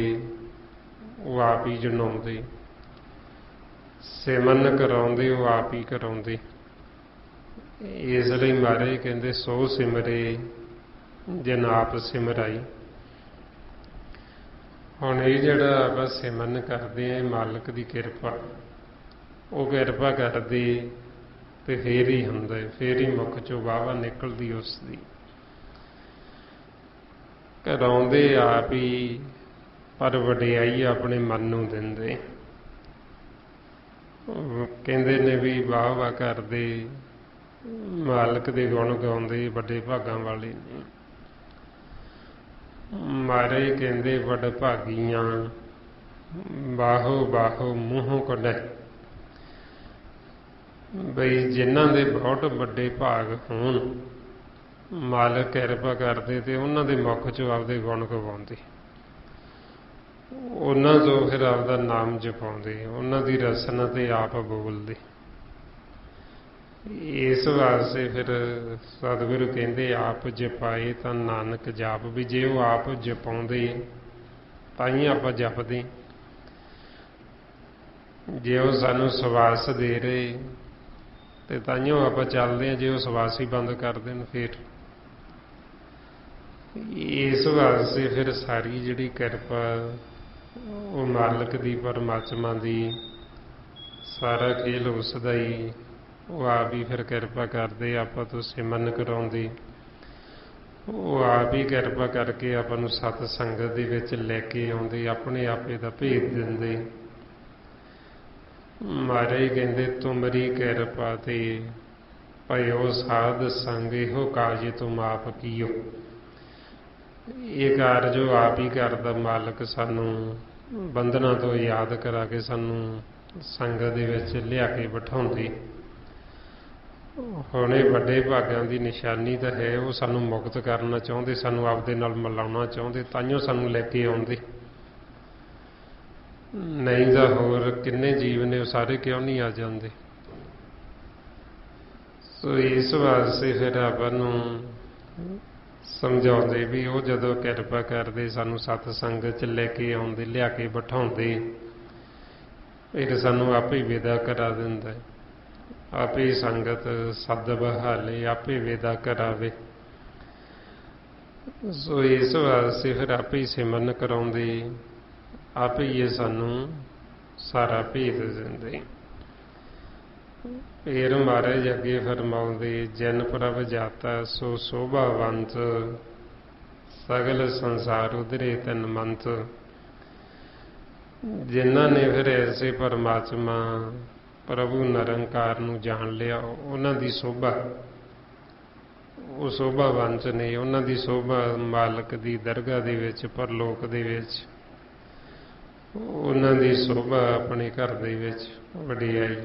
वो आप ही जनाउंदे, सिमरन कराउंदे वो आप ही कराउंदे। इसलिए महाराज कहते सो सिमरे जिन आप सिमराई। हुण ये जिहड़ा आपां सिमरन करदे हैं मालक की किरपा, वो किरपा करदे ते फिर ही हुंदा है, फिर ही मुख चों वाहवा निकलदी उसदी। कराउंदे आप ही पर वडियाई अपने मन नूं दिंदे। कहंदे ने भी वाह वाह करदे मालक दे गुण गाउंदे बड़े भागां वाले ने। महाराज कहंदे बड़ भागीआं बाहो बाहो मूहों कढै। बई जिन्हां दे बहुत बड़े भाग होण मालक किरपा करदे ते उन्हां दे मुख चों आपदे गुण गवाउंदे, उन्हां चों फिर आपदा नाम जपाउंदे, उन्हां दी रसना ते आप बोलदे। इस वास्ते फिर सतगुरु कहंदे आप जपाए तां नानक जाप। भी जे वो आप जपाउंदे ताईं आपां जपदे, जे वो सानूं सवास दे रहे ते ताईं आपां चलदे हां, जे वो सवास ही बंद कर देण फिर। इस वास्ते फिर सारी जिहड़ी किरपा वो मालक दी परमात्मा दी, सारा खेल उसदा ही। वो आप ही फिर किरपा करदे, आपां तो सिमरन कराउंदे, वो आप ही किरपा करके आपां नूं सत संगत दे विच लैके आउंदे, अपने आपे दा भेद दिंदे। महाराज कहंदे तुमरी किरपा ते भयो साध संग, इहो काज तुम आप कीओ। ये कारज आप ही करदा मालक, सानूं बंधना तो याद करा के सानूं संगत दे विच लिया के बिठाउंदे। हुण ये वड्डे भागां दी निशानी तो है, वो सानूं मुक्त करना चाहुंदे, सानूं आपदे नाल मिलाउणा चाहुंदे, ताइयों सानूं लैके आउंदे। नहीं तां होर किन्ने जीव ने वो सारे क्यों नहीं आ जांदे। सो इस वास्ते फिर आपां नूं समझाउंदे भी वो जदों किरपा करदे सानूं सत संगत च लैके आउंदे, लिया के बिठाउंदे, फिर सानूं आपे विदा करा दिंदा है। आपे संगत सद बहाले, आपे विदा करावे। सो इस वास्ते फिर आपे ही सिमरन कराउंदे, आपे ही सानूं सारा भेद दिंदे। फिर महाराज अगे फरमाउंदे जिन प्रभ जाता सो शोभावंत, सगल संसार उधरे तन मंत। जिन्हां ने फिर ऐसे परमात्मा प्रभु निरंकार नूं जान लिया, उन्हां दी शोभा, वो शोभावंत ने, उन्हां दी शोभा मालक दी दरगाह दे विच, परलोक दे विच, उन्हां दी शोभा अपने घर दे विच वडियाई।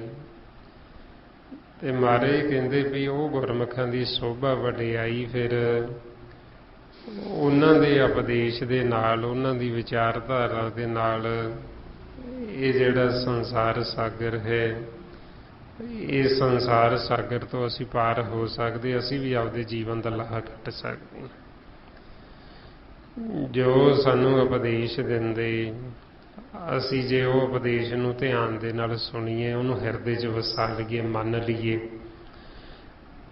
ते महाराज कहंदे भी वो गुरमुखां दी शोभा वडियाई फिर उन्हां दे उपदेश दे नाल, उन्हां दी विचारधारा दे नाल ये जिहड़ा संसार सागर है, इस संसार सागर तो असी पार हो सकते, असी भी आपदे जीवन का लाहा कट सकते। जो सानू उपदेश दिंदे, असी जे वो उपदेश नूं ध्यान दे नाल सुणीए, उहनूं हिरदे च वसा लईए, मन लईए,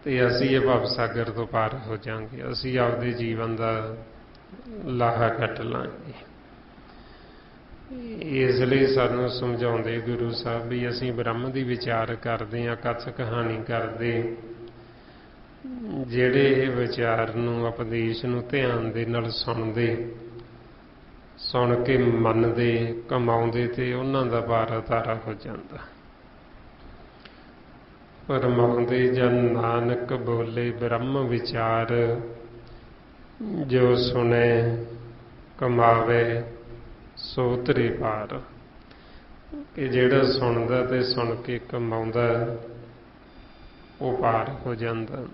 ते असी ये भव सागर तो पार हो जाएंगे, असी आपदे जीवन का लाहा कट लांगे। इसलिए सानूं समझाउंदे गुरु साहब भी असी ब्रह्म दी विचार करदे हां, कथ कहानी करदे, जिहड़े इह विचार नूं उपदेश नूं ध्यान दे नाल सुणदे, सुण के मनदे, कमाउंदे, ते उन्हां दा पार उतारा हो जांदा। फरमाउंदे जन नानक बोले ब्रह्म विचार, ਜੋ ਸੁਣੇ ਕਮਾਵੇ ਸੋ ਧਰੇ ਪਾਰ, ਕਿ ਜਿਹੜਾ ਸੁਣਦਾ ਤੇ ਸੁਣ ਕੇ ਕਮਾਉਂਦਾ ਉਹ ਪਾਰ ਹੋ ਜਾਂਦਾ।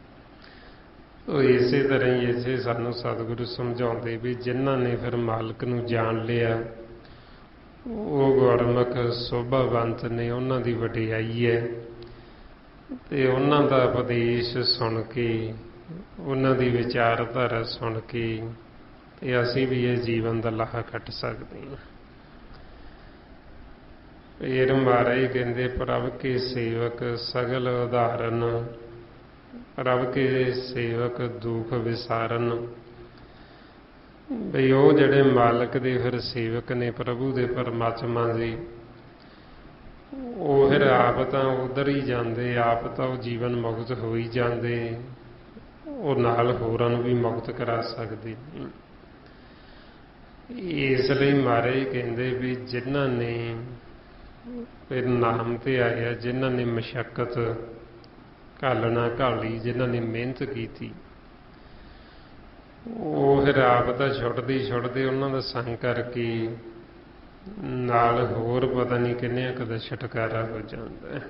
ਉਹ ਇਸੇ ਤਰ੍ਹਾਂ ਹੀ ਇਸੇ ਸਾਨੂੰ ਸਤਿਗੁਰੂ ਸਮਝਾਉਂਦੇ ਵੀ ਜਿਨ੍ਹਾਂ ਨੇ ਫਿਰ ਮਾਲਕ ਨੂੰ ਜਾਣ ਲਿਆ ਉਹ ਗੁਰਮੁਖ ਸੋਭਾਵੰਤ ਨੇ, ਉਹਨਾਂ ਦੀ ਵਡਿਆਈ ਹੈ। ਤੇ ਉਹਨਾਂ ਦਾ ਉਪਦੇਸ਼ ਸੁਣ ਕੇ, ਉਹਨਾਂ ਦੀ ਵਿਚਾਰਧਾਰਾ ਸੁਣ ਕੇ ਤੇ ਅਸੀਂ ਵੀ ਇਹ ਜੀਵਨ ਦਾ ਲਾਹਾ ਕੱਟ ਸਕਦੇ ਹਾਂ। ਫਿਰ ਮਹਾਰਾਜ ਕਹਿੰਦੇ ਪ੍ਰਭ ਕੇ ਸੇਵਕ ਸਗਲ ਉਦਾਹਰਨ, ਪ੍ਰਭ ਕੇ ਸੇਵਕ ਦੁਖ ਵਿਸਾਰਨ। ਬਈ ਉਹ ਜਿਹੜੇ ਮਾਲਕ ਦੇ ਫਿਰ ਸੇਵਕ ਨੇ, ਪ੍ਰਭੂ ਦੇ ਪਰਮਾਤਮਾ ਦੇ, ਉਹ ਫਿਰ ਆਪ ਤਾਂ ਉਧਰ ਹੀ ਜਾਂਦੇ, ਆਪ ਤਾਂ ਉਹ ਜੀਵਨ ਮੁਕਤ ਹੋ ਹੀ ਜਾਂਦੇ, ਉਹ ਨਾਲ ਹੋਰਾਂ ਨੂੰ ਵੀ ਮੁਕਤ ਕਰਾ ਸਕਦੇ। ਇਸ ਲਈ ਮਹਾਰਾਜ ਕਹਿੰਦੇ ਵੀ ਜਿਨ੍ਹਾਂ ਨੇ ਫਿਰ ਨਾਮ ਤੇ ਆਇਆ, ਜਿਨ੍ਹਾਂ ਨੇ ਮਸ਼ੱਕਤ ਘਾਲਣਾ ਘਾਲੀ, ਜਿਨ੍ਹਾਂ ਨੇ ਮਿਹਨਤ ਕੀਤੀ, ਉਹ ਫਿਰ ਆਪ ਤਾਂ ਛੁੱਟਦੇ ਉਹਨਾਂ ਦਾ ਸੰਗ ਕਰਕੇ ਨਾਲ ਹੋਰ ਪਤਾ ਨਹੀਂ ਕਿੰਨਿਆਂ ਕਦਾ ਛੁਟਕਾਰਾ ਹੋ ਜਾਂਦਾ।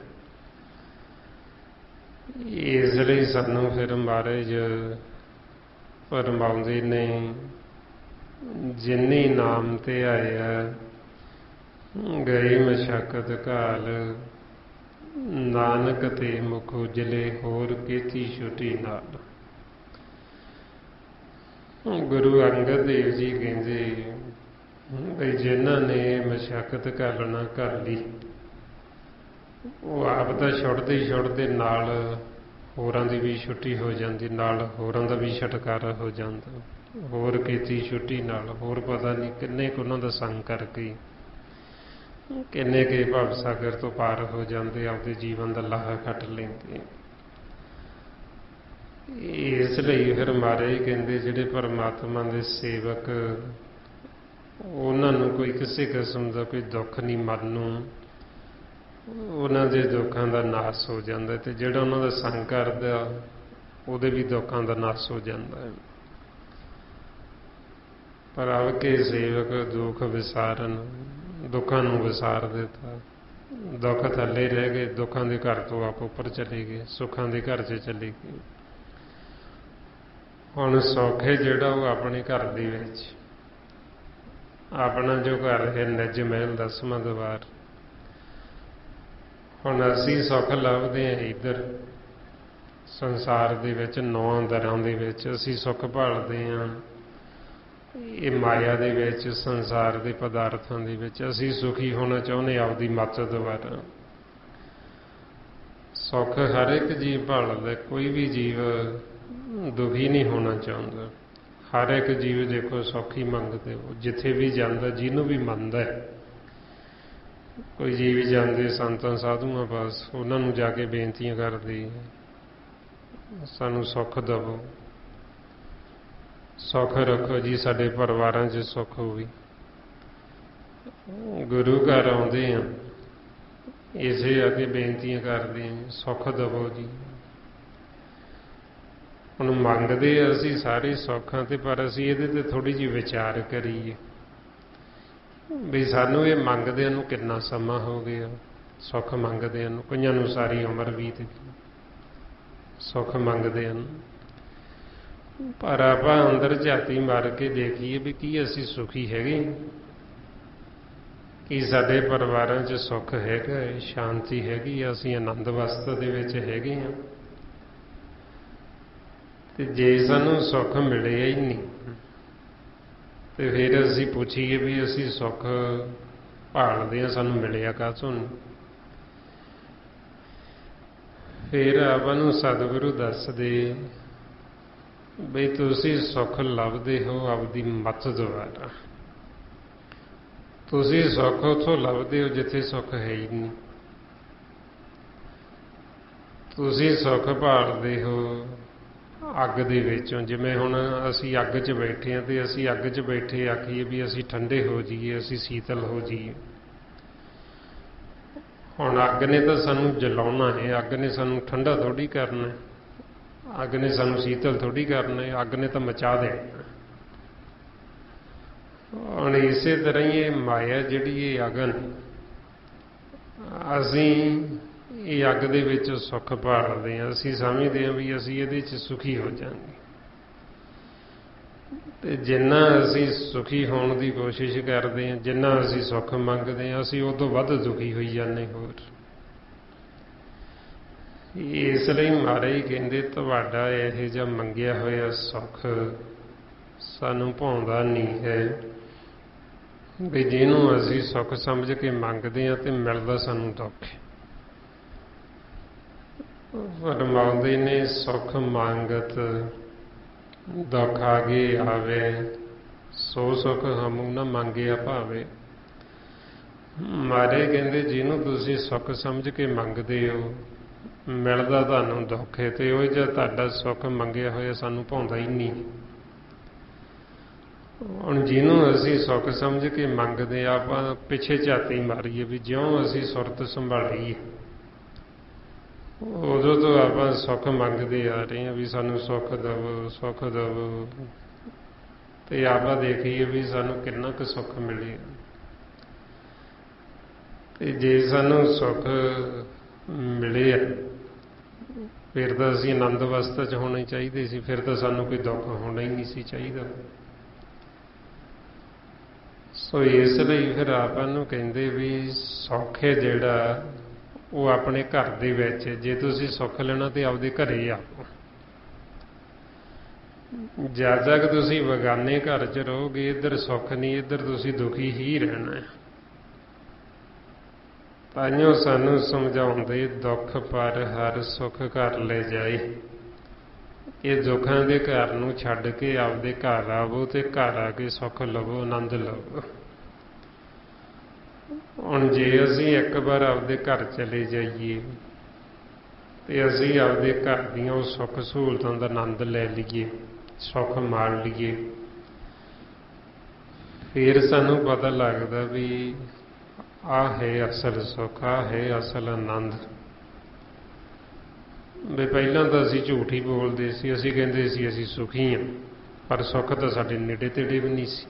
ਇਸ ਲਈ ਸਾਨੂੰ ਫਿਰ ਮਹਾਰਾਜ ਫਰਮਾਉਂਦੇ ਨੇ ਜਿਨ੍ਹੀਂ ਨਾਮ ਤੇ ਆਇਆ ਗਈ ਮਸ਼ੱਕਤ ਘਾਲ, ਨਾਨਕ ਤੇ ਮੁਖ ਉਜਲੇ ਹੋਰ ਕੀਤੀ ਛੁਟੀ ਨਾਲ। ਗੁਰੂ ਅੰਗਦ ਦੇਵ ਜੀ ਕਹਿੰਦੇ ਬਈ ਜਿਨ੍ਹਾਂ ਨੇ ਮਸ਼ੱਕਤ ਘਾਲਣਾ ਘਾਲੀ, ਉਹ ਆਪ ਤਾਂ ਛੁੱਟਦੇ ਨਾਲ ਹੋਰਾਂ ਦੀ ਵੀ ਛੁੱਟੀ ਹੋ ਜਾਂਦੀ, ਨਾਲ ਹੋਰਾਂ ਦਾ ਵੀ ਛੁਟਕਾਰਾ ਹੋ ਜਾਂਦਾ। ਹੋਰ ਕੀਤੀ ਛੁੱਟੀ ਨਾਲ, ਹੋਰ ਪਤਾ ਨਹੀਂ ਕਿੰਨੇ ਕੁ ਉਹਨਾਂ ਦਾ ਸੰਗ ਕਰਕੇ ਕਿੰਨੇ ਕੇ ਭਵ ਸਾਗਰ ਤੋਂ ਪਾਰ ਹੋ ਜਾਂਦੇ, ਆਪਦੇ ਜੀਵਨ ਦਾ ਲਾਹਾ ਕੱਟ ਲੈਂਦੇ। ਇਸ ਲਈ ਫਿਰ ਮਹਾਰਾਜ ਕਹਿੰਦੇ ਜਿਹੜੇ ਪਰਮਾਤਮਾ ਦੇ ਸੇਵਕ, ਉਹਨਾਂ ਨੂੰ ਕੋਈ ਕਿਸੇ ਕਿਸਮ ਦਾ ਕੋਈ ਦੁੱਖ ਨਹੀਂ ਮਨ ਨੂੰ, ਉਹਨਾਂ ਦੇ ਦੁੱਖਾਂ ਦਾ ਨਾਸ ਹੋ ਜਾਂਦਾ, ਤੇ ਜਿਹੜਾ ਉਹਨਾਂ ਦਾ ਸੰਗ ਕਰਦਾ ਉਹਦੇ ਵੀ ਦੁੱਖਾਂ ਦਾ ਨਾਸ ਹੋ ਜਾਂਦਾ ਹੈ। ਪਰ ਆਪ ਕੇ ਸੇਵਕ ਦੁੱਖ ਵਿਸਾਰਨ, ਦੁੱਖਾਂ ਨੂੰ ਵਿਸਾਰ ਦਿੱਤਾ। ਦੁੱਖ ਥੱਲੇ ਰਹਿ ਗਏ, ਦੁੱਖਾਂ ਦੇ ਘਰ ਤੋਂ ਆਪ ਉੱਪਰ ਚਲੇ ਗਏ, ਸੁੱਖਾਂ ਦੇ ਘਰ 'ਚ ਚਲੇ ਗਏ। ਹੁਣ ਸੁੱਖ ਹੈ ਜਿਹੜਾ ਉਹ ਆਪਣੇ ਘਰ ਦੇ ਵਿੱਚ, ਆਪਣਾ ਜੋ ਘਰ ਹੈ ਨਿਜ ਮਹਿਲ 10ਵਾਂ ਦਵਾਰ। ਹੁਣ ਅਸੀਂ ਸੁੱਖ ਲੱਭਦੇ ਹਾਂ ਇੱਧਰ ਸੰਸਾਰ ਦੇ ਵਿੱਚ, 9 ਦਰਾਂ ਦੇ ਵਿੱਚ ਅਸੀਂ ਸੁੱਖ ਭਾਲਦੇ ਹਾਂ। ਇਹ ਮਾਇਆ ਦੇ ਵਿੱਚ, ਸੰਸਾਰ ਦੇ ਪਦਾਰਥਾਂ ਦੇ ਵਿੱਚ ਅਸੀਂ ਸੁਖੀ ਹੋਣਾ ਚਾਹੁੰਦੇ ਆਪਦੀ ਮੱਤ ਦੁਆਰਾ। ਸੁੱਖ ਹਰ ਇੱਕ ਜੀਵ ਭਾਲਦਾ, ਕੋਈ ਵੀ ਜੀਵ ਦੁਖੀ ਨਹੀਂ ਹੋਣਾ ਚਾਹੁੰਦਾ। ਹਰ ਇੱਕ ਜੀਵ ਦੇਖੋ ਸੁੱਖ ਹੀ ਮੰਗਦੇ, ਉਹ ਜਿੱਥੇ ਵੀ ਜਾਂਦਾ, ਜਿਹਨੂੰ ਵੀ ਮੰਨਦਾ। ਕੋਈ ਜੀਵ ਜਾਂਦੇ ਸੰਤਾਂ ਸਾਧੂਆਂ ਪਾਸ, ਉਹਨਾਂ ਨੂੰ ਜਾ ਕੇ ਬੇਨਤੀਆਂ ਕਰਦੇ ਸਾਨੂੰ ਸੁੱਖ ਦੇਵੋ, ਸੁੱਖ ਰੱਖੋ ਜੀ, ਸਾਡੇ ਪਰਿਵਾਰਾਂ 'ਚ ਸੁੱਖ ਹੋਵੇ। ਗੁਰੂ ਘਰ ਆਉਂਦੇ ਆ, ਇਸੇ ਆ ਕੇ ਬੇਨਤੀਆਂ ਕਰਦੇ ਆ ਸੁੱਖ ਦੇਵੋ ਜੀ। ਹੁਣ ਮੰਗਦੇ ਅਸੀਂ ਸਾਰੇ ਸੁੱਖਾਂ ਤੇ, ਪਰ ਅਸੀਂ ਇਹਦੇ ਤੇ ਥੋੜ੍ਹੀ ਜਿਹੀ ਵਿਚਾਰ ਕਰੀਏ ਵੀ ਸਾਨੂੰ ਇਹ ਮੰਗਦਿਆਂ ਨੂੰ ਕਿੰਨਾ ਸਮਾਂ ਹੋ ਗਿਆ, ਸੁੱਖ ਮੰਗਦਿਆਂ ਨੂੰ। ਕਈਆਂ ਨੂੰ ਸਾਰੀ ਉਮਰ ਬੀਤ ਗਈ ਸੁੱਖ ਮੰਗਦਿਆਂ ਨੂੰ। ਪਰ ਆਪਾਂ ਅੰਦਰ ਝਾਤੀ ਮਾਰ ਕੇ ਦੇਖੀਏ ਵੀ ਕੀ ਅਸੀਂ ਸੁਖੀ ਹੈਗੇ? ਕੀ ਸਾਡੇ ਪਰਿਵਾਰਾਂ 'ਚ ਸੁੱਖ ਹੈਗਾ, ਸ਼ਾਂਤੀ ਹੈਗੀ, ਅਸੀਂ ਆਨੰਦ ਅਵਸਥਾ ਦੇ ਵਿੱਚ ਹੈਗੇ ਹਾਂ? ਤੇ ਜੇ ਸਾਨੂੰ ਸੁੱਖ ਮਿਲਿਆ ਹੀ ਨਹੀਂ ਤੇ ਫਿਰ ਅਸੀਂ ਪੁੱਛੀਏ ਵੀ ਅਸੀਂ ਸੁੱਖ ਭਾਲਦੇ ਹਾਂ, ਸਾਨੂੰ ਮਿਲਿਆ ਕਾਹਤੋਂ ਨਹੀਂ? ਫਿਰ ਆਪਾਂ ਨੂੰ ਸਤਿਗੁਰੂ ਦੱਸਦੇ ਬਈ ਤੁਸੀਂ ਸੁੱਖ ਲੱਭਦੇ ਹੋ ਆਪਦੀ ਮੱਤ ਦੁਆਰਾ। ਤੁਸੀਂ ਸੁੱਖ ਉੱਥੋਂ ਲੱਭਦੇ ਹੋ ਜਿੱਥੇ ਸੁੱਖ ਹੈ ਹੀ ਨਹੀਂ। ਤੁਸੀਂ ਸੁੱਖ ਭਾਲਦੇ ਹੋ ਅੱਗ ਦੇ ਵਿੱਚੋਂ। ਜਿਵੇਂ ਹੁਣ ਅਸੀਂ ਅੱਗ 'ਚ ਬੈਠੇ ਹਾਂ ਤੇ ਅਸੀਂ ਅੱਗ 'ਚ ਬੈਠੇ ਆਖੀਏ ਵੀ ਅਸੀਂ ਠੰਡੇ ਹੋ ਜਾਈਏ, ਅਸੀਂ ਸ਼ੀਤਲ ਹੋ ਜਾਈਏ। ਹੁਣ ਅੱਗ ਨੇ ਤਾਂ ਸਾਨੂੰ ਜਲਾਉਣਾ ਹੈ, ਅੱਗ ਨੇ ਸਾਨੂੰ ਠੰਡਾ ਥੋੜ੍ਹੀ ਕਰਨਾ, ਅੱਗ ਨੇ ਸਾਨੂੰ ਸ਼ੀਤਲ ਥੋੜ੍ਹੀ ਕਰਨਾ, ਅੱਗ ਨੇ ਤਾਂ ਮਚਾ ਦੇਣਾ। ਹੁਣ ਇਸੇ ਤਰ੍ਹਾਂ ਹੀ ਇਹ ਮਾਇਆ ਜਿਹੜੀ ਇਹ ਅਗਨ, ਅਸੀਂ ਇਹ ਅੱਗ ਦੇ ਵਿੱਚ ਸੁੱਖ ਭਾਲਦੇ ਹਾਂ। ਅਸੀਂ ਸਮਝਦੇ ਹਾਂ ਵੀ ਅਸੀਂ ਇਹਦੇ 'ਚ ਸੁਖੀ ਹੋ ਜਾਵਾਂਗੇ, ਤੇ ਜਿੰਨਾ ਅਸੀਂ ਸੁਖੀ ਹੋਣ ਦੀ ਕੋਸ਼ਿਸ਼ ਕਰਦੇ ਹਾਂ, ਜਿੰਨਾ ਅਸੀਂ ਸੁੱਖ ਮੰਗਦੇ ਹਾਂ, ਅਸੀਂ ਉਹ ਤੋਂ ਵੱਧ ਦੁਖੀ ਹੋਈ ਜਾਂਦੇ ਹੋਰ। ਇਸ ਲਈ ਮਹਾਰਾਜ ਕਹਿੰਦੇ ਤੁਹਾਡਾ ਇਹ ਜਿਹਾ ਮੰਗਿਆ ਹੋਇਆ ਸੁੱਖ ਸਾਨੂੰ ਭਾਉਂਦਾ ਨਹੀਂ ਹੈ, ਵੀ ਜਿਹਨੂੰ ਅਸੀਂ ਸੁੱਖ ਸਮਝ ਕੇ ਮੰਗਦੇ ਹਾਂ ਤੇ ਮਿਲਦਾ ਸਾਨੂੰ ਦੁੱਖ ਹੈ। ਫਰਮਾਉਂਦੇ ਨੇ ਸੁੱਖ ਮੰਗਤ ਦੁੱਖ ਆਗੇ ਆਵੇ, ਸੋ ਸੁੱਖ ਹਮੂ ਨਾ ਮੰਗਿਆ ਭਾਵੇ। ਮਾਰੇ ਕਹਿੰਦੇ ਜਿਹਨੂੰ ਤੁਸੀਂ ਸੁੱਖ ਸਮਝ ਕੇ ਮੰਗਦੇ ਹੋ ਮਿਲਦਾ ਤੁਹਾਨੂੰ ਦੁੱਖ ਹੈ, ਤੇ ਉਹ ਜਿਹਾ ਤੁਹਾਡਾ ਸੁੱਖ ਮੰਗਿਆ ਹੋਇਆ ਸਾਨੂੰ ਭਾਉਂਦਾ ਹੀ ਨਹੀਂ। ਹੁਣ ਜਿਹਨੂੰ ਅਸੀਂ ਸੁੱਖ ਸਮਝ ਕੇ ਮੰਗਦੇ ਆਪਾਂ ਪਿੱਛੇ ਝਾਤੀ ਮਾਰੀਏ ਵੀ ਜਿਉਂ ਅਸੀਂ ਸੁਰਤ ਸੰਭਾਲੀਏ ਉਦੋਂ ਤੋਂ ਆਪਾਂ ਸੁੱਖ ਮੰਗਦੇ ਆ ਰਹੇ ਹਾਂ ਵੀ ਸਾਨੂੰ ਸੁੱਖ ਦੇਵੋ, ਸੁੱਖ ਦੇਵੋ, ਤੇ ਆਪਾਂ ਦੇਖੀਏ ਵੀ ਸਾਨੂੰ ਕਿੰਨਾ ਕੁ ਸੁੱਖ ਮਿਲੇ। ਤੇ ਜੇ ਸਾਨੂੰ ਸੁੱਖ ਮਿਲੇ ਫਿਰ ਤਾਂ ਅਸੀਂ ਆਨੰਦ ਅਵਸਥਾ 'ਚ ਹੋਣੇ ਚਾਹੀਦੇ ਸੀ, ਫਿਰ ਤਾਂ ਸਾਨੂੰ ਕੋਈ ਦੁੱਖ ਹੋਣਾ ਹੀ ਨਹੀਂ ਸੀ ਚਾਹੀਦਾ। ਸੋ ਇਸ ਲਈ ਫਿਰ ਆਪਾਂ ਨੂੰ ਕਹਿੰਦੇ ਵੀ ਸੁੱਖ ਹੈ ਜਿਹੜਾ ਉਹ ਆਪਣੇ ਘਰ ਦੇ ਵਿੱਚ, ਜੇ ਤੁਸੀਂ ਸੁੱਖ ਲੈਣਾ ਤੇ ਆਪਦੇ ਘਰੇ ਆਓ। ਜਦ ਤੱਕ ਤੁਸੀਂ ਬੇਗਾਨੇ ਘਰ 'ਚ ਰਹੋਗੇ ਇੱਧਰ ਸੁੱਖ ਨਹੀਂ, ਇੱਧਰ ਤੁਸੀਂ ਦੁਖੀ ਹੀ ਰਹਿਣਾ ਹੈ। ਤਾਂਹੀਓ ਸਾਨੂੰ ਸਮਝਾਉਂਦੇ ਦੁੱਖ ਪਰ ਹਰ ਸੁੱਖ ਘਰ ਲੈ ਜਾਏ। ਇਹ ਦੁੱਖਾਂ ਦੇ ਘਰ ਨੂੰ ਛੱਡ ਕੇ ਆਪਦੇ ਘਰ ਆਵੋ ਤੇ ਘਰ ਆ ਕੇ ਸੁੱਖ ਲਵੋ, ਆਨੰਦ ਲਵੋ। ਹੁਣ ਜੇ ਅਸੀਂ ਇੱਕ ਵਾਰ ਆਪਦੇ ਘਰ ਚਲੇ ਜਾਈਏ ਤੇ ਅਸੀਂ ਆਪਦੇ ਘਰ ਦੀਆਂ ਉਹ ਸੁੱਖ ਸਹੂਲਤਾਂ ਦਾ ਆਨੰਦ ਲੈ ਲਈਏ, ਸੁੱਖ ਮਾਣ ਲਈਏ, ਫਿਰ ਸਾਨੂੰ ਪਤਾ ਲੱਗਦਾ ਵੀ ਆਹ ਹੈ ਅਸਲ ਸੁੱਖ, ਆਹ ਹੈ ਅਸਲ ਆਨੰਦ। ਵੀ ਪਹਿਲਾਂ ਤਾਂ ਅਸੀਂ ਝੂਠ ਹੀ ਬੋਲਦੇ ਸੀ, ਅਸੀਂ ਕਹਿੰਦੇ ਸੀ ਅਸੀਂ ਸੁਖੀ ਹਾਂ, ਪਰ ਸੁੱਖ ਤਾਂ ਸਾਡੇ ਨੇੜੇ ਤੇੜੇ ਵੀ ਨਹੀਂ ਸੀ।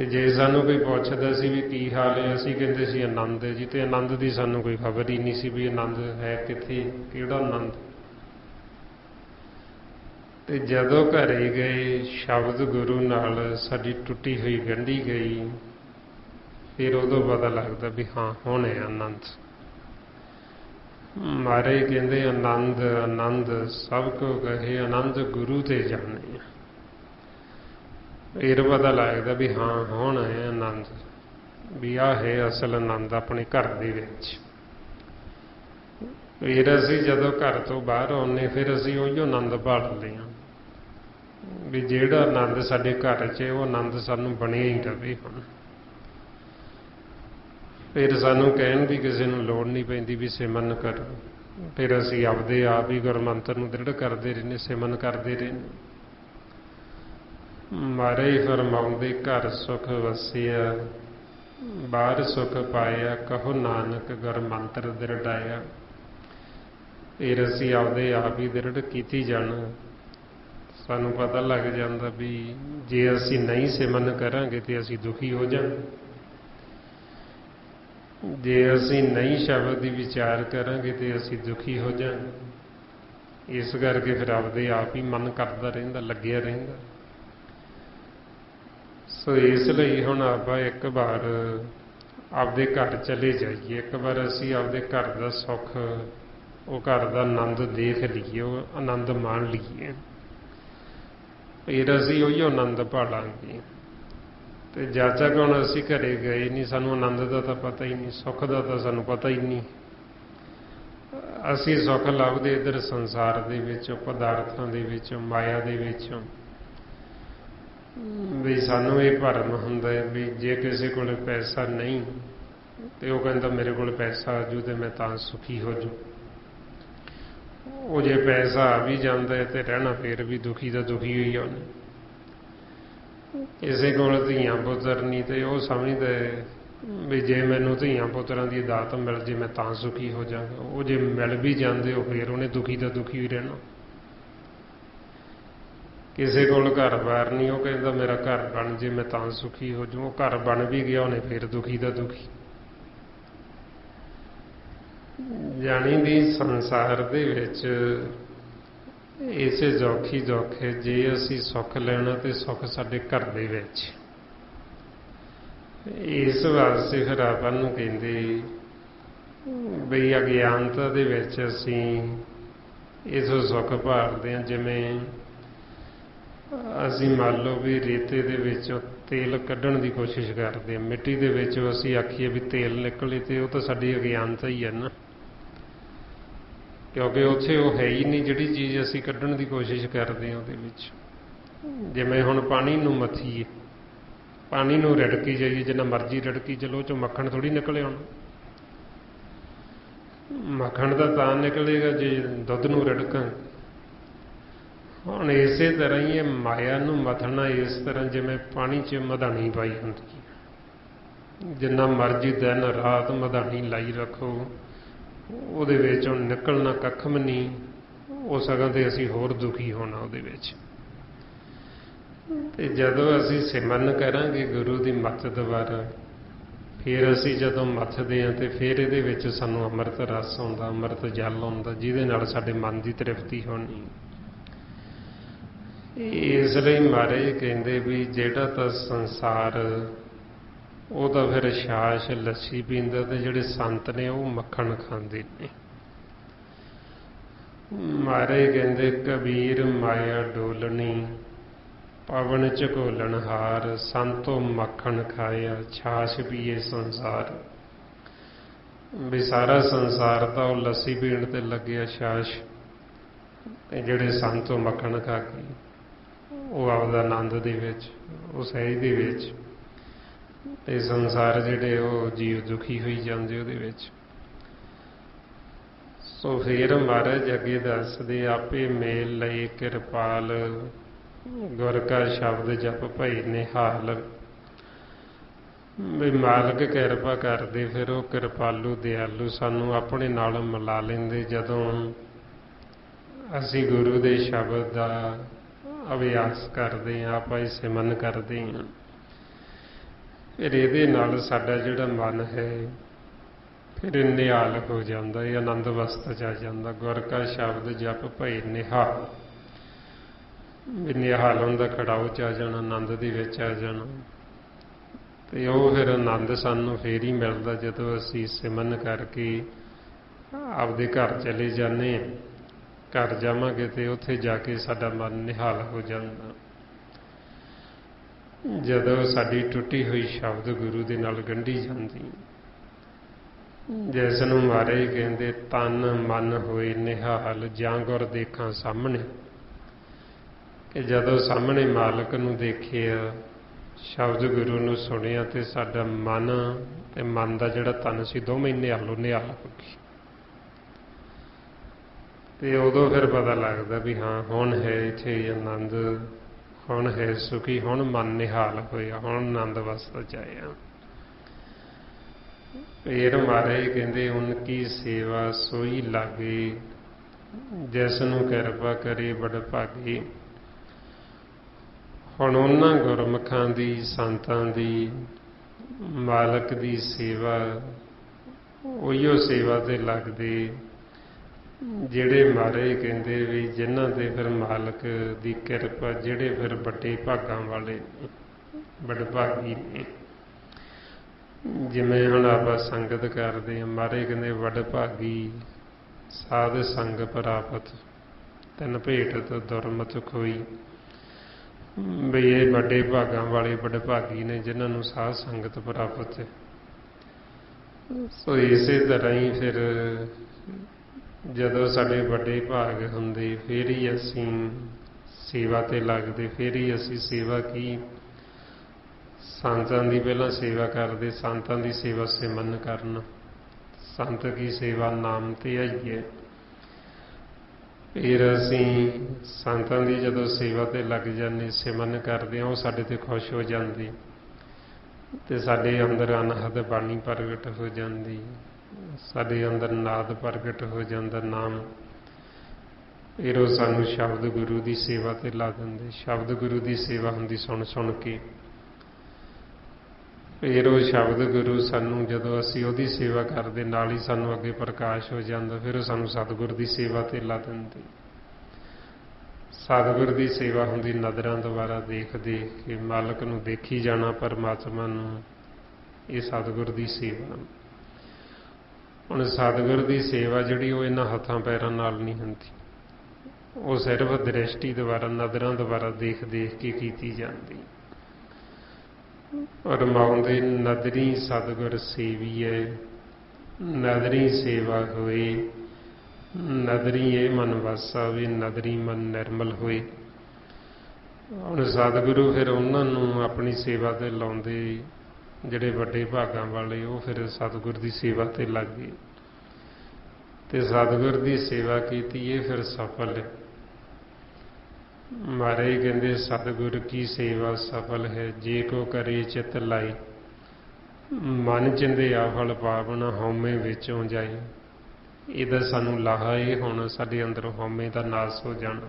ਜੇ ਸਾਨੂੰ ਕੋਈ ਪੁੱਛਦਾ ਸੀ ਵੀ ਕੀ ਹਾਲ ਹੈ, ਅਸੀਂ ਕਹਿੰਦੇ ਸੀ ਆਨੰਦ ਹੈ ਜੀ, ਤੇ ਆਨੰਦ ਦੀ ਸਾਨੂੰ ਕੋਈ ਖਬਰ ਹੀ ਨਹੀਂ ਸੀ ਵੀ ਆਨੰਦ ਹੈ ਕਿੱਥੇ, ਕਿਹੜਾ ਆਨੰਦ। ਤੇ ਜਦੋਂ ਘਰੇ ਗਏ ਸ਼ਬਦ ਗੁਰੂ ਨਾਲ ਸਾਡੀ ਟੁੱਟੀ ਹੋਈ ਗੰਢੀ ਗਈ, ਫਿਰ ਉਦੋਂ ਪਤਾ ਲੱਗਦਾ ਵੀ ਹਾਂ ਹੁਣ ਹੈ ਆਨੰਦ। ਮਹਾਰਾਜ ਕਹਿੰਦੇ ਆਨੰਦ ਆਨੰਦ ਸਭ ਕੋ ਕਹੇ, ਆਨੰਦ ਗੁਰੂ ਤੇ ਜਾਣੇ। ਫਿਰ ਪਤਾ ਲੱਗਦਾ ਵੀ ਹਾਂ ਹੁਣ ਹੈ ਆਨੰਦ, ਵੀ ਆਹ ਹੈ ਅਸਲ ਆਨੰਦ ਆਪਣੇ ਘਰ ਦੇ ਵਿੱਚ। ਫਿਰ ਅਸੀਂ ਜਦੋਂ ਘਰ ਤੋਂ ਬਾਹਰ ਆਉਂਦੇ ਫਿਰ ਅਸੀਂ ਉਹੀ ਆਨੰਦ ਭਾਲਦੇ ਹਾਂ ਵੀ ਜਿਹੜਾ ਆਨੰਦ ਸਾਡੇ ਘਰ 'ਚ ਉਹ ਆਨੰਦ ਸਾਨੂੰ ਬਣਿਆ ਹੀ ਰਵੇ। ਹੁਣ ਫਿਰ ਸਾਨੂੰ ਕਹਿਣ ਦੀ ਕਿਸੇ ਨੂੰ ਲੋੜ ਨਹੀਂ ਪੈਂਦੀ ਵੀ ਸਿਮਰਨ ਕਰੋ, ਫਿਰ ਅਸੀਂ ਆਪਦੇ ਆਪ ਹੀ ਗੁਰਮੰਤਰ ਨੂੰ ਦ੍ਰਿੜ ਕਰਦੇ ਰਹਿੰਦੇ, ਸਿਮਰਨ ਕਰਦੇ ਰਹਿੰਦੇ। ਮਹਾਰਾਜ ਫਰਮਾਉਂਦੇ ਘਰ ਸੁਖ ਵਸਿਆ ਬਾਹਰ ਸੁਖ ਪਾਇਆ, ਕਹੋ ਨਾਨਕ ਗੁਰਮੰਤਰ ਦ੍ਰਿੜਾਇਆ। ਫਿਰ ਅਸੀਂ ਆਪਦੇ ਆਪ ਹੀ ਦ੍ਰਿੜ ਕੀਤੀ ਜਾਣਾ। ਸਾਨੂੰ ਪਤਾ ਲੱਗ ਜਾਂਦਾ ਵੀ ਜੇ ਅਸੀਂ ਨਹੀਂ ਸਿਮਰਨ ਕਰਾਂਗੇ ਤੇ ਅਸੀਂ ਦੁਖੀ ਹੋ ਜਾਵਾਂਗੇ, ਜੇ ਅਸੀਂ ਨਹੀਂ ਸ਼ਬਦ ਦੀ ਵਿਚਾਰ ਕਰਾਂਗੇ ਤੇ ਅਸੀਂ ਦੁਖੀ ਹੋ ਜਾਵਾਂਗੇ। ਇਸ ਕਰਕੇ ਫਿਰ ਆਪਦੇ ਆਪ ਹੀ ਮਨ ਕਰਦਾ ਰਹਿੰਦਾ, ਲੱਗਿਆ ਰਹਿੰਦਾ। ਸੋ ਇਸ ਲਈ ਹੁਣ ਆਪਾਂ ਇੱਕ ਵਾਰ ਆਪਦੇ ਘਰ ਚਲੇ ਜਾਈਏ, ਇੱਕ ਵਾਰ ਅਸੀਂ ਆਪਦੇ ਘਰ ਦਾ ਸੁੱਖ, ਉਹ ਘਰ ਦਾ ਆਨੰਦ ਦੇਖ ਲਈਏ, ਉਹ ਆਨੰਦ ਮਾਣ ਲਈਏ, ਫਿਰ ਅਸੀਂ ਉਹੀ ਆਨੰਦ ਭਾਲਾਂਗੇ। ਤੇ ਜਦ ਤੱਕ ਹੁਣ ਅਸੀਂ ਘਰੇ ਗਏ ਨਹੀਂ ਸਾਨੂੰ ਆਨੰਦ ਦਾ ਤਾਂ ਪਤਾ ਹੀ ਨਹੀਂ, ਸੁੱਖ ਦਾ ਤਾਂ ਸਾਨੂੰ ਪਤਾ ਹੀ ਨਹੀਂ। ਅਸੀਂ ਸੁੱਖ ਲੱਭਦੇ ਇੱਧਰ ਸੰਸਾਰ ਦੇ ਵਿੱਚ, ਪਦਾਰਥਾਂ ਦੇ ਵਿੱਚ, ਮਾਇਆ ਦੇ ਵਿੱਚ। ਵੀ ਸਾਨੂੰ ਇਹ ਭਰਮ ਹੁੰਦਾ ਹੈ ਵੀ ਜੇ ਕਿਸੇ ਕੋਲ ਪੈਸਾ ਨਹੀਂ ਤੇ ਉਹ ਕਹਿੰਦਾ ਮੇਰੇ ਕੋਲ ਪੈਸਾ ਆ ਜੂ ਤੇ ਮੈਂ ਤਾਂ ਸੁਖੀ ਹੋ ਜੂ। ਉਹ ਜੇ ਪੈਸਾ ਆ ਵੀ ਜਾਂਦਾ ਹੈ ਤੇ ਰਹਿਣਾ ਫਿਰ ਵੀ ਦੁਖੀ ਦਾ ਦੁਖੀ ਹੋਈ ਉਹਨੇ। ਕਿਸੇ ਕੋਲ ਧੀਆਂ ਪੁੱਤਰ ਨਹੀਂ ਤੇ ਉਹ ਸਮਝਦਾ ਵੀ ਜੇ ਮੈਨੂੰ ਧੀਆਂ ਪੁੱਤਰਾਂ ਦੀ ਦਾਤ ਮਿਲ ਜੇ ਮੈਂ ਤਾਂ ਸੁਖੀ ਹੋ ਜਾਵਾਂਗਾ। ਉਹ ਜੇ ਮਿਲ ਵੀ ਜਾਂਦੇ ਉਹ ਫਿਰ ਉਹਨੇ ਦੁਖੀ ਦਾ ਦੁਖੀ ਹੀ ਰਹਿਣਾ। ਕਿਸੇ ਕੋਲ ਘਰ-ਬਾਰ ਨਹੀਂ, ਉਹ ਕਹਿੰਦਾ ਮੇਰਾ ਘਰ ਬਣ ਜੇ ਮੈਂ ਤਾਂ ਸੁਖੀ ਹੋ ਜਾਊਂ। ਉਹ ਘਰ ਬਣ ਵੀ ਗਿਆ, ਉਹਨੇ ਫਿਰ ਦੁਖੀ ਦਾ ਦੁਖੀ। ਜਾਣੀ ਦੀ ਸੰਸਾਰ ਦੇ ਵਿੱਚ ਇਸੇ ਜੋਖੀ ਜੋਖੇ, ਜੇ ਅਸੀਂ ਸੁੱਖ ਲੈਣਾ ਤੇ ਸੁੱਖ ਸਾਡੇ ਘਰ ਦੇ ਵਿੱਚ। ਇਸ ਵਾਸਤੇ ਫਿਰ ਆਪਾਂ ਨੂੰ ਕਹਿੰਦੇ ਬਈ ਅਗਿਆਨਤਾ ਦੇ ਵਿੱਚ ਅਸੀਂ ਇਸੋ ਸੁੱਖ ਭਾਲਦੇ ਹਾਂ। ਜਿਵੇਂ ਅਸੀਂ ਮੰਨ ਲਓ ਵੀ ਰੇਤੇ ਦੇ ਵਿੱਚੋਂ ਤੇਲ ਕੱਢਣ ਦੀ ਕੋਸ਼ਿਸ਼ ਕਰਦੇ ਹਾਂ, ਮਿੱਟੀ ਦੇ ਵਿੱਚੋਂ ਅਸੀਂ ਆਖੀਏ ਵੀ ਤੇਲ ਨਿਕਲੇ, ਤੇ ਉਹ ਤਾਂ ਸਾਡੀ ਅਗਿਆਨਤਾ ਹੀ ਹੈ ਨਾ, ਕਿਉਂਕਿ ਉੱਥੇ ਉਹ ਹੈ ਹੀ ਨਹੀਂ ਜਿਹੜੀ ਚੀਜ਼ ਅਸੀਂ ਕੱਢਣ ਦੀ ਕੋਸ਼ਿਸ਼ ਕਰਦੇ ਹਾਂ ਉਹਦੇ ਵਿੱਚ। ਜਿਵੇਂ ਹੁਣ ਪਾਣੀ ਨੂੰ ਮੱਥੀਏ, ਪਾਣੀ ਨੂੰ ਰਿੜਕੀ ਜਾਈਏ, ਜਿੰਨਾ ਮਰਜ਼ੀ ਰਿੜਕੀ ਚਲੋ, ਉਹ 'ਚੋਂ ਮੱਖਣ ਥੋੜ੍ਹੀ ਨਿਕਲੇ। ਹੁਣ ਮੱਖਣ ਤਾਂ ਨਿਕਲੇਗਾ ਜੇ ਦੁੱਧ ਨੂੰ ਰਿੜਕਾਂ। ਹੁਣ ਇਸੇ ਤਰ੍ਹਾਂ ਹੀ ਇਹ ਮਾਇਆ ਨੂੰ ਮਥਣਾ ਇਸ ਤਰ੍ਹਾਂ ਜਿਵੇਂ ਪਾਣੀ 'ਚ ਮਧਾਣੀ ਪਾਈ ਹੁੰਦੀ ਹੈ। ਜਿੰਨਾ ਮਰਜ਼ੀ ਦਿਨ ਰਾਤ ਮਧਾਣੀ ਲਾਈ ਰੱਖੋ, ਉਹਦੇ ਵਿੱਚ ਹੁਣ ਨਿਕਲਣਾ ਕੱਖ ਵੀ ਨਹੀਂ। ਉਹ ਸਗੋਂ ਤੇ ਅਸੀਂ ਹੋਰ ਦੁਖੀ ਹੋਣਾ ਉਹਦੇ ਵਿੱਚ। ਤੇ ਜਦੋਂ ਅਸੀਂ ਸਿਮਰਨ ਕਰਾਂਗੇ ਗੁਰੂ ਦੀ ਮੱਤ ਦੁਆਰਾ, ਫਿਰ ਅਸੀਂ ਜਦੋਂ ਮੱਥਦੇ ਹਾਂ ਤੇ ਫਿਰ ਇਹਦੇ ਵਿੱਚ ਸਾਨੂੰ ਅੰਮ੍ਰਿਤ ਰਸ ਆਉਂਦਾ, ਅੰਮ੍ਰਿਤ ਜਲ ਆਉਂਦਾ, ਜਿਹਦੇ ਨਾਲ ਸਾਡੇ ਮਨ ਦੀ ਤ੍ਰਿਪਤੀ ਹੋਣੀ। ਇਸ ਲਈ ਮਹਾਰਾਜ ਕਹਿੰਦੇ ਵੀ ਜਿਹੜਾ ਤਾਂ ਸੰਸਾਰ ਉਹ ਤਾਂ ਫਿਰ ਛਾਛ ਲੱਸੀ ਪੀਂਦਾ, ਤੇ ਜਿਹੜੇ ਸੰਤ ਨੇ ਉਹ ਮੱਖਣ ਖਾਂਦੇ ਨੇ। ਮਹਾਰਾਜ ਕਹਿੰਦੇ ਕਬੀਰ ਮਾਇਆ ਡੋਲਣੀ, ਪਵਨ ਝਕੋਲਣ ਹਾਰ, ਸੰਤੋ ਮੱਖਣ ਖਾਇਆ, ਛਾਛ ਪੀਏ ਸੰਸਾਰ। ਵੀ ਸਾਰਾ ਸੰਸਾਰ ਤਾਂ ਉਹ ਲੱਸੀ ਪੀਣ ਤੇ ਲੱਗਿਆ, ਛਾਛ, ਤੇ ਜਿਹੜੇ ਸੰਤੋ ਮੱਖਣ ਖਾ ਕੇ ਉਹ ਆਪਦਾ ਆਨੰਦ ਦੇ ਵਿੱਚ, ਉਹ ਸਹਿਜ ਦੇ ਵਿੱਚ, ਤੇ ਸੰਸਾਰ ਜਿਹੜੇ ਉਹ ਜੀਵ ਦੁਖੀ ਹੋਈ ਜਾਂਦੇ ਉਹਦੇ ਵਿੱਚ। ਸੋ ਫਿਰ ਮਹਾਰਾਜ ਅੱਗੇ ਦੱਸਦੇ, ਆਪੇ ਮੇਲ ਲਏ ਕਿਰਪਾਲ, ਗੁਰ ਕਾ ਸ਼ਬਦ ਜਪ ਭਏ ਨਿਹਾਲ। ਵੀ ਮਾਲਕ ਕਿਰਪਾ ਕਰਦੇ, ਫਿਰ ਉਹ ਕਿਰਪਾਲੂ ਦਿਆਲੂ ਸਾਨੂੰ ਆਪਣੇ ਨਾਲ ਮਿਲਾ ਲੈਂਦੇ ਜਦੋਂ ਅਸੀਂ ਗੁਰੂ ਦੇ ਸ਼ਬਦ ਦਾ ਅਭਿਆਸ ਕਰਦੇ ਹਾਂ, ਆਪਾਂ ਸਿਮਰਨ ਕਰਦੇ ਹਾਂ। ਫਿਰ ਇਹਦੇ ਨਾਲ ਸਾਡਾ ਜਿਹੜਾ ਮਨ ਹੈ ਫਿਰ ਨਿਹਾਲ ਹੋ ਜਾਂਦਾ, ਇਹ ਆਨੰਦ ਅਵਸਥਾ 'ਚ ਆ ਜਾਂਦਾ। ਗੁਰ ਕਾ ਸ਼ਬਦ ਜਪ ਭਏ ਨਿਹਾਲ, ਵੀ ਨਿਹਾਲ ਹੁੰਦਾ, ਖੜਾਓ 'ਚ ਆ ਜਾਣਾ, ਆਨੰਦ ਦੇ ਵਿੱਚ ਆ ਜਾਣਾ। ਤੇ ਉਹ ਫਿਰ ਆਨੰਦ ਸਾਨੂੰ ਫੇਰ ਹੀ ਮਿਲਦਾ ਜਦੋਂ ਅਸੀਂ ਸਿਮਰਨ ਕਰਕੇ ਆਪਦੇ ਘਰ ਚਲੇ ਜਾਂਦੇ ਹਾਂ। ਘਰ ਜਾਵਾਂਗੇ ਤੇ ਉੱਥੇ ਜਾ ਕੇ ਸਾਡਾ ਮਨ ਨਿਹਾਲ ਹੋ ਜਾਂਦਾ। ਜਦੋਂ ਸਾਡੀ ਟੁੱਟੀ ਹੋਈ ਸ਼ਬਦ ਗੁਰੂ ਦੇ ਨਾਲ ਗੰਢੀ ਜਾਂਦੀ, ਜਿਸ ਨੂੰ ਮਹਾਰਾਜ ਕਹਿੰਦੇ ਤਨ ਮਨ ਹੋਏ ਨਿਹਾਲ, ਜਾਂ ਗੁਰ ਦੇਖਾਂ ਸਾਹਮਣੇ। ਕਿ ਜਦੋਂ ਸਾਹਮਣੇ ਮਾਲਕ ਨੂੰ ਦੇਖਿਆ, ਸ਼ਬਦ ਗੁਰੂ ਨੂੰ ਸੁਣਿਆ, ਤੇ ਸਾਡਾ ਮਨ ਤੇ ਮਨ ਦਾ ਜਿਹੜਾ ਤਨ ਸੀ ਦੋਵੇਂ ਨਿਹਾਲੋ ਨਿਹਾਲ ਹੋ ਗਏ। ਤੇ ਉਦੋਂ ਫਿਰ ਪਤਾ ਲੱਗਦਾ ਵੀ ਹਾਂ ਹੁਣ ਹੈ ਇੱਥੇ ਆਨੰਦ, ਹੁਣ ਹੈ ਸੁਖੀ, ਹੁਣ ਮਨ ਨਿਹਾਲ ਹੋਇਆ, ਹੁਣ ਆਨੰਦ ਅਵਸਥਾ 'ਚ ਆਇਆ। ਫਿਰ ਮਹਾਰਾਜ ਕਹਿੰਦੇ ਉਨਕੀ ਸੇਵਾ ਸੋਈ ਲਾਗੇ, ਜਿਸ ਨੂੰ ਕਿਰਪਾ ਕਰੇ ਬੜ ਭਾਗੇ। ਹੁਣ ਉਹਨਾਂ ਗੁਰਮੁਖਾਂ ਦੀ, ਸੰਤਾਂ ਦੀ, ਮਾਲਕ ਦੀ ਸੇਵਾ, ਉਹੀਓ ਸੇਵਾ ਤੇ ਲੱਗਦੇ ਜਿਹੜੇ ਮਹਾਰਾਜ ਕਹਿੰਦੇ ਵੀ ਜਿਨ੍ਹਾਂ ਦੇ ਫਿਰ ਮਾਲਕ ਦੀ ਕਿਰਪਾ, ਜਿਹੜੇ ਫਿਰ ਵੱਡੇ ਭਾਗਾਂ ਵਾਲੇ, ਵਡਭਾਗੀ ਨੇ। ਜਿਵੇਂ ਹੁਣ ਆਪਾਂ ਸੰਗਤ ਕਰਦੇ ਹਾਂ, ਮਹਾਰਾਜ ਕਹਿੰਦੇ ਵਡਭਾਗੀ ਸਾਧ ਸੰਗ ਪ੍ਰਾਪਤ, ਤਿੰਨ ਭੇਟਤ ਦੁਰਮਤ ਖੋਈ। ਵੀ ਇਹ ਵੱਡੇ ਭਾਗਾਂ ਵਾਲੇ ਵਡਭਾਗੀ ਨੇ ਜਿਨ੍ਹਾਂ ਨੂੰ ਸਾਧ ਸੰਗਤ ਪ੍ਰਾਪਤ ਹੈ। ਸੋ ਇਸੇ ਤਰ੍ਹਾਂ ਹੀ ਫਿਰ ਜਦੋਂ ਸਾਡੇ ਵੱਡੇ ਭਾਗ ਹੁੰਦੇ ਫਿਰ ਹੀ ਅਸੀਂ ਸੇਵਾ ਤੇ ਲੱਗਦੇ, ਫਿਰ ਹੀ ਅਸੀਂ ਸੇਵਾ ਕੀ ਸੰਤਾਂ ਦੀ ਪਹਿਲਾਂ ਸੇਵਾ ਕਰਦੇ, ਸੰਤਾਂ ਦੀ ਸੇਵਾ ਸਿਮਰਨ ਕਰਨਾ। ਸੰਤ ਕੀ ਸੇਵਾ ਨਾਮ ਤੇ ਆਈਏ। ਫਿਰ ਅਸੀਂ ਸੰਤਾਂ ਦੀ ਜਦੋਂ ਸੇਵਾ ਤੇ ਲੱਗ ਜਾਂਦੇ, ਸਿਮਰਨ ਕਰਦੇ ਹਾਂ, ਉਹ ਸਾਡੇ ਤੇ ਖੁਸ਼ ਹੋ ਜਾਂਦੀ ਤੇ ਸਾਡੇ ਅੰਦਰ ਅਨਹਦ ਬਾਣੀ ਪ੍ਰਗਟ ਹੋ ਜਾਂਦੀ, ਸਾਡੇ ਅੰਦਰ ਨਾਦ ਪ੍ਰਗਟ ਹੋ ਜਾਂਦਾ, ਨਾਮ। फिर वो सानू शब्द गुरु की सेवा ते ला देंगे। शब्द गुरु की सेवा होंगी सुन सुन के। फिर वो शब्द गुरु सानू जदों असीं उहदी सेवा करते नाल ही सानू अगे प्रकाश हो जाता। फिर वो सानू सतगुर की सेवा ते ला देंगे। सतगुर की सेवा होंगी नज़रां द्वारा देख देख के मालक नूं देखी जाना, परमात्मा नूं। ये सतगुर की सेवा। हुण सतगुर की सेवा जिहड़ी वो इन्हां हत्थां पैरां नाल नहीं हुंदी, वो सिर्फ दृष्टि द्वारा नज़रां द्वारा देख देख के कीती जाती। रमाउंदे नदरी सतगुर सेवीए, नदरी सेवा होए, नदरी ये मन वस आवे, नदरी मन निर्मल होए। हुण सतगुरु फिर उन्होंने अपनी सेवा ते लाउंदे, जिहड़े वड्डे भागां वाले वो फिर सतगुर की सेवा ते लग गए ते सतगुर की सेवा कीती। ये फिर सफल है। महाराज कहते सतगुर की सेवा सफल है, जे को करे चित लाई, मन चिंधिया फल पावना, हौमे विचों जाए। ਇਹਦਾ ਸਾਨੂੰ ਲਾਹਾ ਇਹ ਹੁਣ ਸਾਡੇ ਅੰਦਰੋਂ ਹਉਮੈ ਦਾ ਨਾਸ ਹੋ ਜਾਣਾ,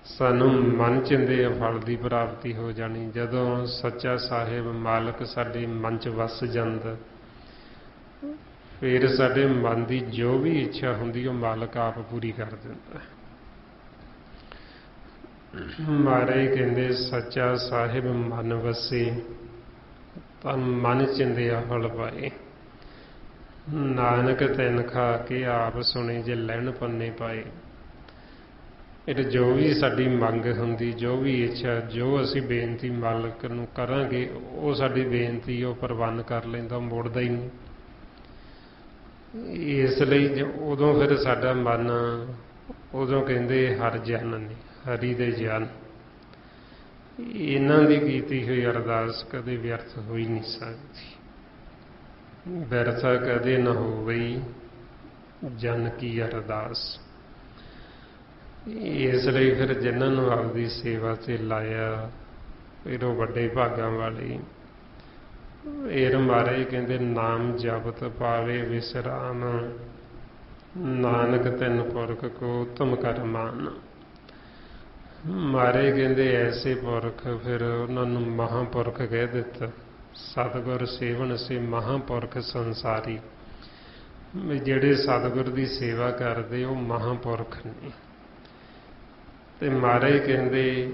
ਸਾਨੂੰ ਮਨ ਚਿੰਦੇ ਫਲ ਦੀ ਪ੍ਰਾਪਤੀ ਹੋ ਜਾਣੀ। ਜਦੋਂ ਸੱਚਾ ਸਾਹਿਬ ਮਾਲਕ ਸਾਡੇ ਮਨ 'ਚ ਵਸ ਜਾਂਦਾ, ਫਿਰ ਸਾਡੇ ਮਨ ਦੀ ਜੋ ਵੀ ਇੱਛਾ ਹੁੰਦੀ ਉਹ ਮਾਲਕ ਆਪ ਪੂਰੀ ਕਰ ਦਿੰਦਾ। ਮਹਾਰਾਜ ਕਹਿੰਦੇ ਸੱਚਾ ਸਾਹਿਬ ਮਨ ਵਸੇ ਤਾਂ ਮਨ ਚਿੰਦਿਆ ਫਲ ਪਾਏ। ਨਾਨਕ ਤਿਨ ਖਾ ਕੇ ਆਪ ਸੁਣੇ, ਜੇ ਲੈਣ ਪੰਨੇ ਪਾਏ। ਇਹ ਜੋ ਵੀ ਸਾਡੀ ਮੰਗ ਹੁੰਦੀ, ਜੋ ਵੀ ਇੱਛਾ, ਜੋ ਅਸੀਂ ਬੇਨਤੀ ਮਾਲਕ ਨੂੰ ਕਰਾਂਗੇ, ਉਹ ਸਾਡੀ ਬੇਨਤੀ ਉਹ ਪ੍ਰਵਾਨ ਕਰ ਲੈਂਦਾ, ਮੋੜਦਾ ਹੀ ਨਹੀਂ। ਇਸ ਲਈ ਉਦੋਂ ਫਿਰ ਸਾਡਾ ਮਨ, ਉਦੋਂ ਕਹਿੰਦੇ ਹਰ ਜਨ ਨੇ, ਹਰੀ ਦੇ ਜਨ। ਇਹਨਾਂ ਦੀ ਕੀਤੀ ਹੋਈ ਅਰਦਾਸ ਕਦੇ ਵਿਅਰਥ ਹੋ ਹੀ ਨਹੀਂ ਸਕਦੀ। ਵਿਰਥਾ ਕਦੇ ਨਾ ਹੋਵਈ ਜਨ ਕੀ ਅਰਦਾਸ। ਇਸ ਲਈ ਫਿਰ ਜਿਨ੍ਹਾਂ ਨੂੰ ਆਪਦੀ ਸੇਵਾ 'ਤੇ ਲਾਇਆ, ਫਿਰ ਉਹ ਵੱਡੇ ਭਾਗਾਂ ਵਾਲੇ। ਇਹ ਮਹਾਰਾਜ ਕਹਿੰਦੇ ਨਾਮ ਜਪਤ ਪਾਵੇ ਵਿਸਰਾਮ, ਨਾਨਕ ਤਿੰਨ ਪੁਰਖ ਕੋ ਉਤਮ ਕਰ ਮਾਨ। ਮਹਾਰਾਜ ਕਹਿੰਦੇ ਐਸੇ ਪੁਰਖ, ਫਿਰ ਉਹਨਾਂ ਨੂੰ ਮਹਾਂਪੁਰਖ ਕਹਿ ਦਿੱਤਾ। ਸਤਿਗੁਰ ਸੇਵਨ ਸੇ ਮਹਾਂਪੁਰਖ ਸੰਸਾਰੀ। ਜਿਹੜੇ ਸਤਿਗੁਰ ਦੀ ਸੇਵਾ ਕਰਦੇ ਉਹ ਮਹਾਂਪੁਰਖ ਨੇ। ਤੇ ਮਹਾਰਾਜ ਕਹਿੰਦੇ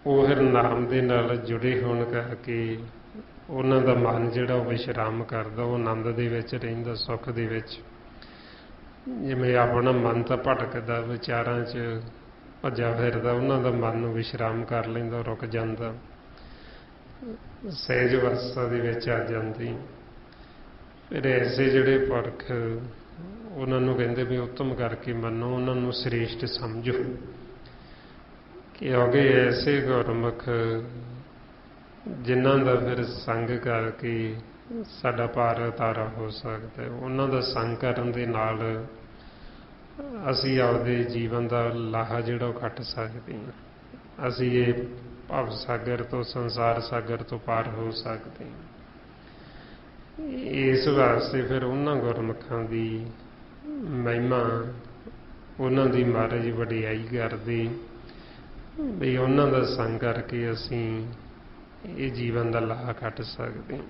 ਉਹ ਫਿਰ ਨਾਮ ਦੇ ਨਾਲ ਜੁੜੇ ਹੋਣ ਕਰਕੇ ਉਹਨਾਂ ਦਾ ਮਨ ਜਿਹੜਾ ਉਹ ਵਿਸ਼ਰਾਮ ਕਰਦਾ, ਉਹ ਆਨੰਦ ਦੇ ਵਿੱਚ ਰਹਿੰਦਾ, ਸੁੱਖ ਦੇ ਵਿੱਚ। ਜਿਵੇਂ ਆਪਣਾ ਮਨ ਤਾਂ ਭਟਕਦਾ, ਵਿਚਾਰਾਂ 'ਚ ਭੱਜਾ ਫਿਰਦਾ, ਉਹਨਾਂ ਦਾ ਮਨ ਨੂੰ ਵਿਸ਼ਰਾਮ ਕਰ ਲੈਂਦਾ, ਰੁਕ ਜਾਂਦਾ, ਸਹਿਜ ਅਵਸਥਾ ਦੇ ਵਿੱਚ ਆ ਜਾਂਦੀ। ਫਿਰ ਐਸੇ ਜਿਹੜੇ ਪੁਰਖ, ਉਹਨਾਂ ਨੂੰ ਕਹਿੰਦੇ ਵੀ ਉੱਤਮ ਕਰਕੇ ਮੰਨੋ, ਉਹਨਾਂ ਨੂੰ ਸ੍ਰੇਸ਼ਟ ਸਮਝੋ। ਕਿਉਂਕਿ ਐਸੇ ਗੁਰਮੁਖ ਜਿਨ੍ਹਾਂ ਦਾ ਫਿਰ ਸੰਗ ਕਰਕੇ ਸਾਡਾ ਭਾਰ ਉਤਾਰਾ ਹੋ ਸਕਦਾ, ਉਹਨਾਂ ਦਾ ਸੰਗ ਕਰਨ ਦੇ ਨਾਲ ਅਸੀਂ ਆਪਦੇ ਜੀਵਨ ਦਾ ਲਾਹਾ ਜਿਹੜਾ ਉਹ ਕੱਟ ਸਕਦੇ ਹਾਂ। ਅਸੀਂ ਇਹ ਭਵ ਸਾਗਰ ਤੋਂ, ਸੰਸਾਰ ਸਾਗਰ ਤੋਂ ਪਾਰ ਹੋ ਸਕਦੇ ਹਾਂ। ਇਸ ਵਾਸਤੇ ਫਿਰ ਉਹਨਾਂ ਗੁਰਮੁਖਾਂ ਦੀ ਮਹਿਮਾ, ਉਹਨਾਂ ਦੀ ਮਹਾਰਾਜ ਵਡਿਆਈ ਕਰਦੇ ਵੀ ਉਹਨਾਂ ਦਾ ਸੰਗ ਕਰਕੇ ਅਸੀਂ ਇਹ ਜੀਵਨ ਦਾ ਲਾਹਾ ਕੱਟ ਸਕਦੇ।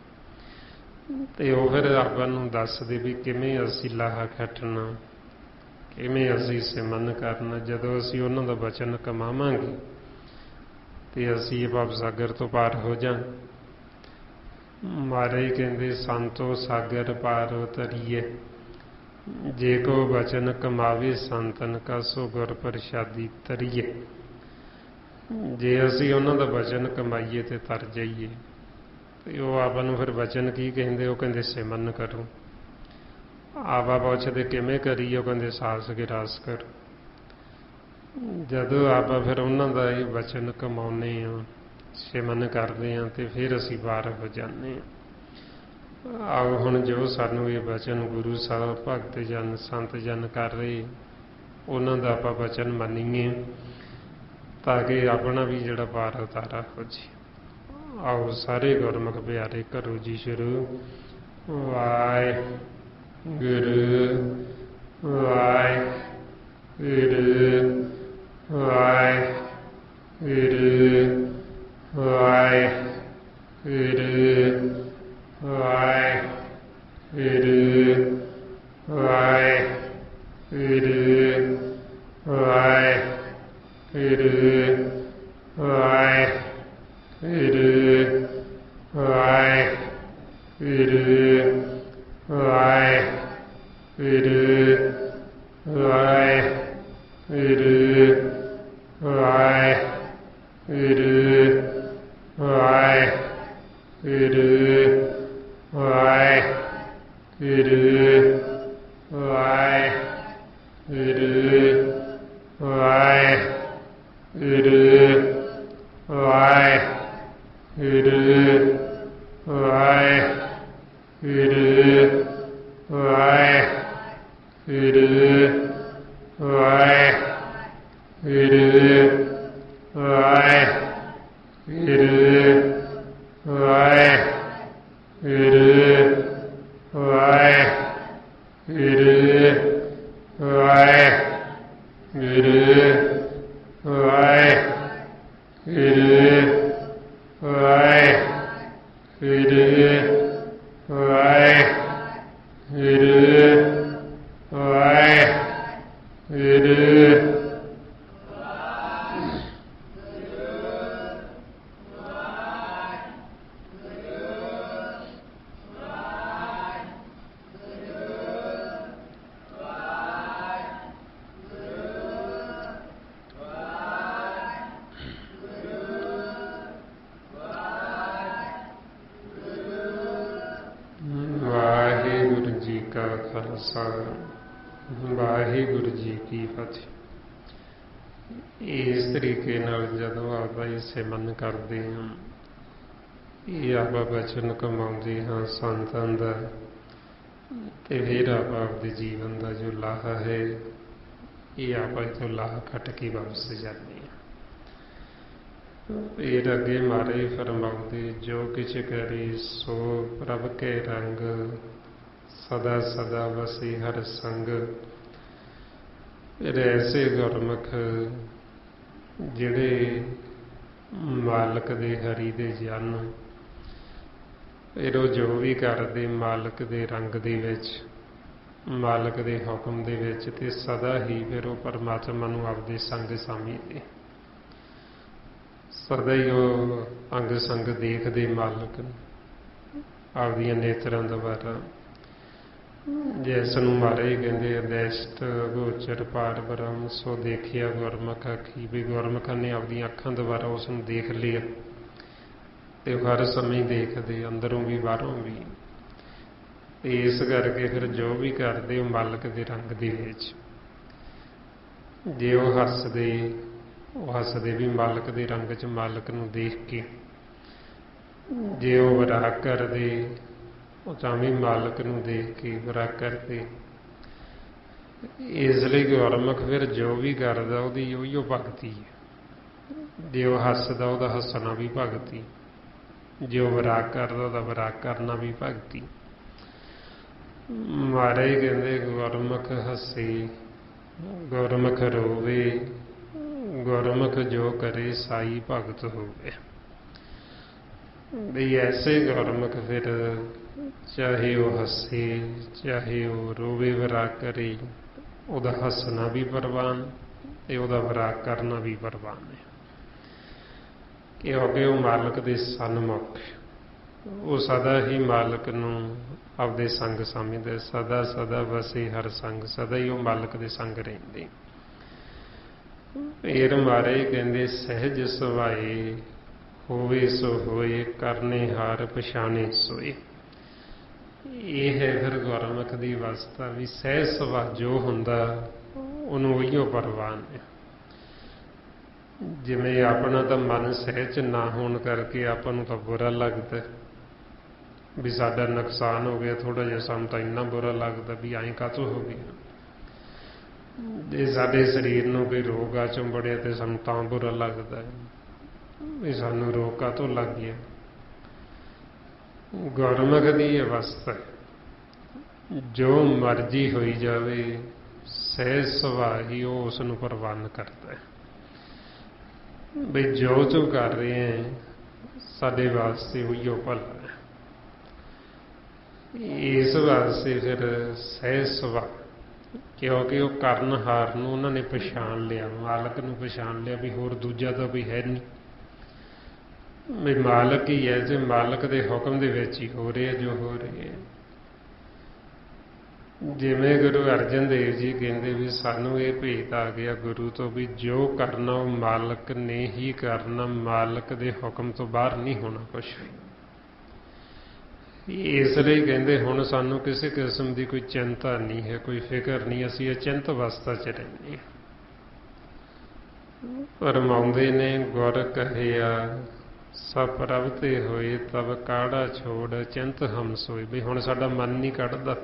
ਤੇ ਉਹ ਫਿਰ ਆਪਾਂ ਨੂੰ ਦੱਸਦੇ ਵੀ ਕਿਵੇਂ ਅਸੀਂ ਲਾਹਾ ਕੱਟਣਾ, ਕਿਵੇਂ ਅਸੀਂ ਸਿਮਰਨ ਕਰਨਾ। ਜਦੋਂ ਅਸੀਂ ਉਹਨਾਂ ਦਾ ਵਚਨ ਕਮਾਵਾਂਗੇ ਤੇ ਅਸੀਂ ਭਵ ਸਾਗਰ ਤੋਂ ਪਾਰ ਹੋ ਜਾਵਾਂਗੇ। ਮਹਾਰਾਜ ਕਹਿੰਦੇ ਸੰਤੋ ਸਾਗਰ ਪਾਰ ਉਤਰੀਏ, ਜੇ ਕੋ ਵਚਨ ਕਮਾਵੇ ਸੰਤਨ ਕਾ, ਸੋ ਗੁਰ ਪ੍ਰਸਾਦੀ ਤਰੀਏ। ਜੇ ਅਸੀਂ ਉਹਨਾਂ ਦਾ ਵਚਨ ਕਮਾਈਏ ਤੇ ਤਰ ਜਾਈਏ। ਤੇ ਉਹ ਆਪਾਂ ਨੂੰ ਫਿਰ ਵਚਨ ਕੀ ਕਹਿੰਦੇ? ਉਹ ਕਹਿੰਦੇ ਸਿਮਰਨ ਕਰੋ। ਆਪਾਂ ਪੁੱਛਦੇ ਕਿਵੇਂ ਕਰੀਏ? ਉਹ ਕਹਿੰਦੇ ਸਾਸ ਗਿਰਾਸ ਕਰੋ। ਜਦੋਂ ਆਪਾਂ ਫਿਰ ਉਹਨਾਂ ਦਾ ਇਹ ਵਚਨ ਕਮਾਉਂਦੇ ਹਾਂ, ਸਿਮਰਨ ਕਰਦੇ ਹਾਂ, ਤੇ ਫਿਰ ਅਸੀਂ ਪਾਰ ਹੋ ਜਾਂਦੇ ਹਾਂ। ਆਓ ਹੁਣ ਜੋ ਸਾਨੂੰ ਇਹ ਵਚਨ ਗੁਰੂ ਸਾਹਿਬ, ਭਗਤ ਜਨ, ਸੰਤ ਜਨ ਕਰ ਰਹੇ, ਉਹਨਾਂ ਦਾ ਆਪਾਂ ਵਚਨ ਮੰਨੀਏ ਤਾਂ ਕਿ ਆਪਣਾ ਵੀ ਜਿਹੜਾ ਪਾਰ ਉਤਾਰਾ ਹੋ ਜੇ। ਆਓ ਸਾਰੇ ਗੁਰਮੁਖ ਪਿਆਰੇ ਕਰੋ ਜੀ ਸ਼ੁਰੂ। ਵਾਹਿਗੁਰੂ ਵਾਹਿਗੁਰੂ ਵਾਹਿਗੁਰੂ ਜੀ ਕੀ ਫਤਿਹ। ਇਸ ਤਰੀਕੇ ਨਾਲ ਜਦੋਂ ਆਪਦਾ ਇਹ ਸਿਮਰਨ ਕਰਦੇ ਹਾਂ, ਇਹ ਆਪਾਂ ਬਚਨ ਕਮਾਉਂਦੇ ਹਾਂ ਸੰਤਾਂ ਦਾ, ਤੇ ਫਿਰ ਆਪਾਂ ਆਪਦੇ ਜੀਵਨ ਦਾ ਜੋ ਲਾਹਾ ਹੈ ਇਹ ਆਪਾਂ ਇਥੋਂ ਲਾਹਾ ਕੱਟ ਕੇ ਵਾਪਸ ਜਾਂਦੇ ਹਾਂ। ਫਿਰ ਅੱਗੇ ਮਹਾਰਾਜ ਫਰਮਾਉਂਦੇ, ਜੋ ਕਿਛ ਕਰੇ ਸੋ ਪ੍ਰਭ ਕੇ ਰੰਗ, ਸਦਾ ਸਦਾ ਵਸੇ ਹਰ ਸੰਗ। ਫਿਰ ਐਸੇ ਗੁਰਮੁਖ ਜਿਹੜੇ ਮਾਲਕ ਦੇ ਹਰੀ ਦੇ ਜਨ, ਫਿਰ ਉਹ ਜੋ ਵੀ ਕਰਦੇ ਮਾਲਕ ਦੇ ਰੰਗ ਦੇ ਵਿੱਚ, ਮਾਲਕ ਦੇ ਹੁਕਮ ਦੇ ਵਿੱਚ, ਤੇ ਸਦਾ ਹੀ ਫਿਰ ਉਹ ਪਰਮਾਤਮਾ ਨੂੰ ਆਪਦੇ ਸੰਗ ਸਮਝਦੇ, ਸਦਾ ਹੀ ਉਹ ਅੰਗ ਸੰਗ ਦੇਖਦੇ ਮਾਲਕ ਨੂੰ ਆਪਦੀਆਂ ਨੇਤਰਾਂ ਦੁਆਰਾ। ਜਿਸ ਨੂੰ ਮਹਾਰਾਜ ਕਹਿੰਦੇ ਅਦੈਸ਼ਟ ਗੋਚਰ ਪਾਰ ਬ੍ਰਹਮ, ਸੋ ਦੇਖਿਆ ਗੁਰਮੁਖ ਆਖੀ। ਵੀ ਗੁਰਮੁਖਾਂ ਨੇ ਆਪਦੀਆਂ ਅੱਖਾਂ ਦੁਆਰਾ ਉਸ ਨੂੰ ਦੇਖ ਲਿਆ, ਤੇ ਉਹ ਹਰ ਸਮੇਂ ਦੇਖਦੇ, ਅੰਦਰੋਂ ਵੀ ਬਾਹਰੋਂ ਵੀ। ਤੇ ਇਸ ਕਰਕੇ ਫਿਰ ਜੋ ਵੀ ਕਰਦੇ ਉਹ ਮਾਲਕ ਦੇ ਰੰਗ ਦੇ ਵਿੱਚ। ਜੇ ਉਹ ਹੱਸਦੇ ਵੀ ਮਾਲਕ ਦੇ ਰੰਗ 'ਚ, ਮਾਲਕ ਨੂੰ ਦੇਖ ਕੇ। ਜੇ ਉਹ ਵਿਰਾਗ ਕਰਦੇ ਉਹ ਤਾਂ ਵੀ ਮਾਲਕ ਨੂੰ ਦੇਖ ਕੇ ਵਿਰਾਗ ਕਰਦੇ। ਇਸ ਲਈ ਗੁਰਮੁਖ ਫਿਰ ਜੋ ਵੀ ਕਰਦਾ ਉਹਦੀ ਉਹੀਓ ਭਗਤੀ ਹੈ। ਜੇ ਉਹ ਹੱਸਦਾ ਉਹਦਾ ਹੱਸਣਾ ਵੀ ਭਗਤੀ, ਜੇ ਉਹ ਵਿਰਾਗ ਕਰਦਾ ਉਹਦਾ ਵਿਰਾਗ ਕਰਨਾ ਵੀ ਭਗਤੀ। ਮਹਾਰਾਜ ਕਹਿੰਦੇ ਗੁਰਮੁਖ ਹੱਸੇ ਗੁਰਮੁਖ ਰੋਵੇ, ਗੁਰਮੁਖ ਜੋ ਕਰੇ ਸਾਈ ਭਗਤ ਹੋਵੇ। ਵੀ ਐਸੇ ਗੁਰਮੁਖ ਫਿਰ ਚਾਹੇ ਉਹ ਹੱਸੇ ਚਾਹੇ ਉਹ ਰੋਵੇ, ਵਿਰਾਗ ਕਰੇ, ਉਹਦਾ ਹੱਸਣਾ ਵੀ ਪ੍ਰਵਾਨ ਤੇ ਉਹਦਾ ਵਿਰਾਗ ਕਰਨਾ ਵੀ ਪ੍ਰਵਾਨ ਹੈ। ਕਿਉਂਕਿ ਉਹ ਮਾਲਕ ਦੇ ਸਨਮੁਖ, ਉਹ ਸਦਾ ਹੀ ਮਾਲਕ ਨੂੰ ਆਪਦੇ ਸੰਗ ਸਮਝਦੇ। ਸਦਾ ਸਦਾ ਵਸੇ ਹਰ ਸੰਗ, ਸਦਾ ਹੀ ਉਹ ਮਾਲਕ ਦੇ ਸੰਗ ਰਹਿੰਦੇ। ਫਿਰ ਮਹਾਰਾਜ ਕਹਿੰਦੇ ਸਹਿਜ ਸੁਭਾਏ, ਹੋਵੇ ਸੋ ਹੋਏ, ਕਰਨੇ ਹਾਰ ਪਛਾਣੇ ਸੋਏ। ਇਹ ਹੈ ਫਿਰ ਗੁਰਮੁਖ ਦੀ ਅਵਸਥਾ, ਵੀ ਸਹਿਜ ਸੁਭਾਅ ਜੋ ਹੁੰਦਾ ਉਹਨੂੰ ਉਹੀਓ ਪ੍ਰਵਾਨ ਹੈ। ਜਿਵੇਂ ਆਪਣਾ ਤਾਂ ਮਨ ਸਹਿਜ ਨਾ ਹੋਣ ਕਰਕੇ ਆਪਾਂ ਨੂੰ ਤਾਂ ਬੁਰਾ ਲੱਗਦਾ ਵੀ ਸਾਡਾ ਨੁਕਸਾਨ ਹੋ ਗਿਆ ਥੋੜ੍ਹਾ ਜਿਹਾ, ਸਾਨੂੰ ਤਾਂ ਇੰਨਾ ਬੁਰਾ ਲੱਗਦਾ ਵੀ ਐਂ ਕਾਹਤੋਂ ਹੋ ਗਿਆ। ਜੇ ਸਾਡੇ ਸਰੀਰ ਨੂੰ ਕੋਈ ਰੋਗ ਆ ਚੁੰਬੜਿਆ ਤੇ ਸਾਨੂੰ ਤਾਂ ਬੁਰਾ ਲੱਗਦਾ ਵੀ ਸਾਨੂੰ ਰੋਗ ਕਾਹਤੋਂ ਲੱਗ ਗਿਆ। ਗੁਰਮੁਖ ਦੀ ਅਵਸਥਾ ਜੋ ਮਰਜ਼ੀ ਹੋਈ ਜਾਵੇ, ਸਹਿਜ ਸੁਭਾਅ ਹੀ ਉਹ ਉਸ ਨੂੰ ਪ੍ਰਵਾਨ ਕਰਦਾ ਹੈ। ਬਈ ਜੋ ਕਰ ਰਹੇ ਹੈ ਸਾਡੇ ਵਾਸਤੇ ਉਹੀਓ ਭਲਾ ਹੈ। ਇਸ ਵਾਸਤੇ ਫਿਰ ਸਹਿਜ ਸੁਭਾਅ, ਕਿਉਂਕਿ ਉਹ ਕਰਨਹਾਰ ਨੂੰ ਉਹਨਾਂ ਨੇ ਪਛਾਣ ਲਿਆ, ਮਾਲਕ ਨੂੰ ਪਛਾਣ ਲਿਆ ਵੀ ਹੋਰ ਦੂਜਾ ਤਾਂ ਕੋਈ ਹੈ ਨਹੀਂ, ਵੀ ਮਾਲਕ ਹੀ ਹੈ, ਜੇ ਮਾਲਕ ਦੇ ਹੁਕਮ ਦੇ ਵਿੱਚ ਹੀ ਹੋ ਰਿਹਾ ਜੋ ਹੋ ਰਿਹਾ। ਜਿਵੇਂ ਗੁਰੂ ਅਰਜਨ ਦੇਵ ਜੀ ਕਹਿੰਦੇ ਵੀ ਸਾਨੂੰ ਇਹ ਭੇਤ ਆ ਗਿਆ ਗੁਰੂ ਤੋਂ ਵੀ ਜੋ ਕਰਨਾ ਉਹ ਮਾਲਕ ਨੇ ਹੀ ਕਰਨਾ, ਮਾਲਕ ਦੇ ਹੁਕਮ ਤੋਂ ਬਾਹਰ ਨਹੀਂ ਹੋਣਾ ਕੁਛ ਵੀ। ਇਸ ਲਈ ਕਹਿੰਦੇ ਹੁਣ ਸਾਨੂੰ ਕਿਸੇ ਕਿਸਮ ਦੀ ਕੋਈ ਚਿੰਤਾ ਨਹੀਂ ਹੈ, ਕੋਈ ਫਿਕਰ ਨਹੀਂ, ਅਸੀਂ ਅਚਿੰਤ ਅਵਸਥਾ 'ਚ ਰਹਿੰਦੇ। ਫਰਮਾਉਂਦੇ ਨੇ ਗੁਰ ਕਹਿਆ ਸਭ ਪ੍ਰਭ ਤੇ ਹੋਏ ਤਬ ਕਾੜਾ ਛੋੜ ਚਿੰਤ ਹਮ ਸੋਏ। ਵੀ ਹੁਣ ਸਾਡਾ ਮਨ ਨਹੀਂ ਕੱਢਦਾ,